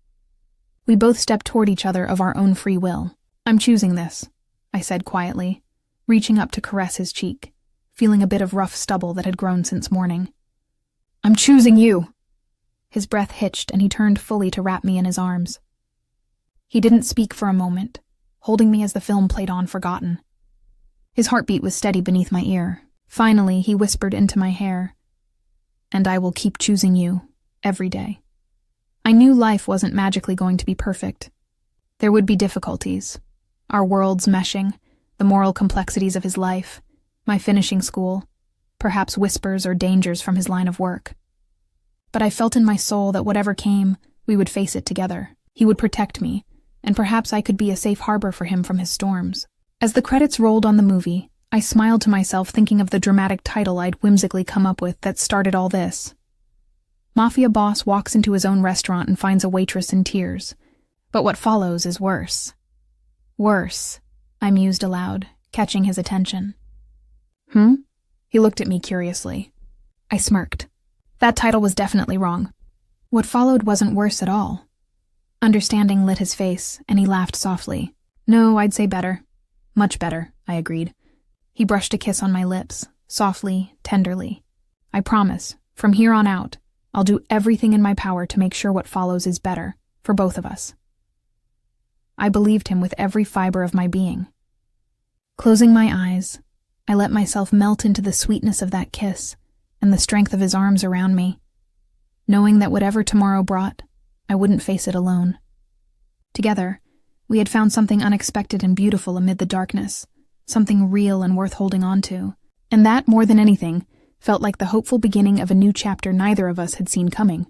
We both stepped toward each other of our own free will. "I'm choosing this," I said quietly, reaching up to caress his cheek, feeling a bit of rough stubble that had grown since morning. "I'm choosing you!" His breath hitched and he turned fully to wrap me in his arms. He didn't speak for a moment, holding me as the film played on forgotten. His heartbeat was steady beneath my ear. Finally, he whispered into my hair, "And I will keep choosing you, every day." I knew life wasn't magically going to be perfect. There would be difficulties. Our worlds meshing, the moral complexities of his life, my finishing school, perhaps whispers or dangers from his line of work. But I felt in my soul that whatever came, we would face it together. He would protect me, and perhaps I could be a safe harbor for him from his storms. As the credits rolled on the movie, I smiled to myself thinking of the dramatic title I'd whimsically come up with that started all this. Mafia boss walks into his own restaurant and finds a waitress in tears. But what follows is worse. Worse, I mused aloud, catching his attention. He looked at me curiously. I smirked. That title was definitely wrong. What followed wasn't worse at all. Understanding lit his face, and he laughed softly. "No, I'd say better. Much better," I agreed. He brushed a kiss on my lips, softly, tenderly. "I promise, from here on out, I'll do everything in my power to make sure what follows is better, for both of us." I believed him with every fiber of my being. Closing my eyes, I let myself melt into the sweetness of that kiss and the strength of his arms around me, knowing that whatever tomorrow brought, I wouldn't face it alone. Together, we had found something unexpected and beautiful amid the darkness, something real and worth holding on to, and that, more than anything, felt like the hopeful beginning of a new chapter neither of us had seen coming.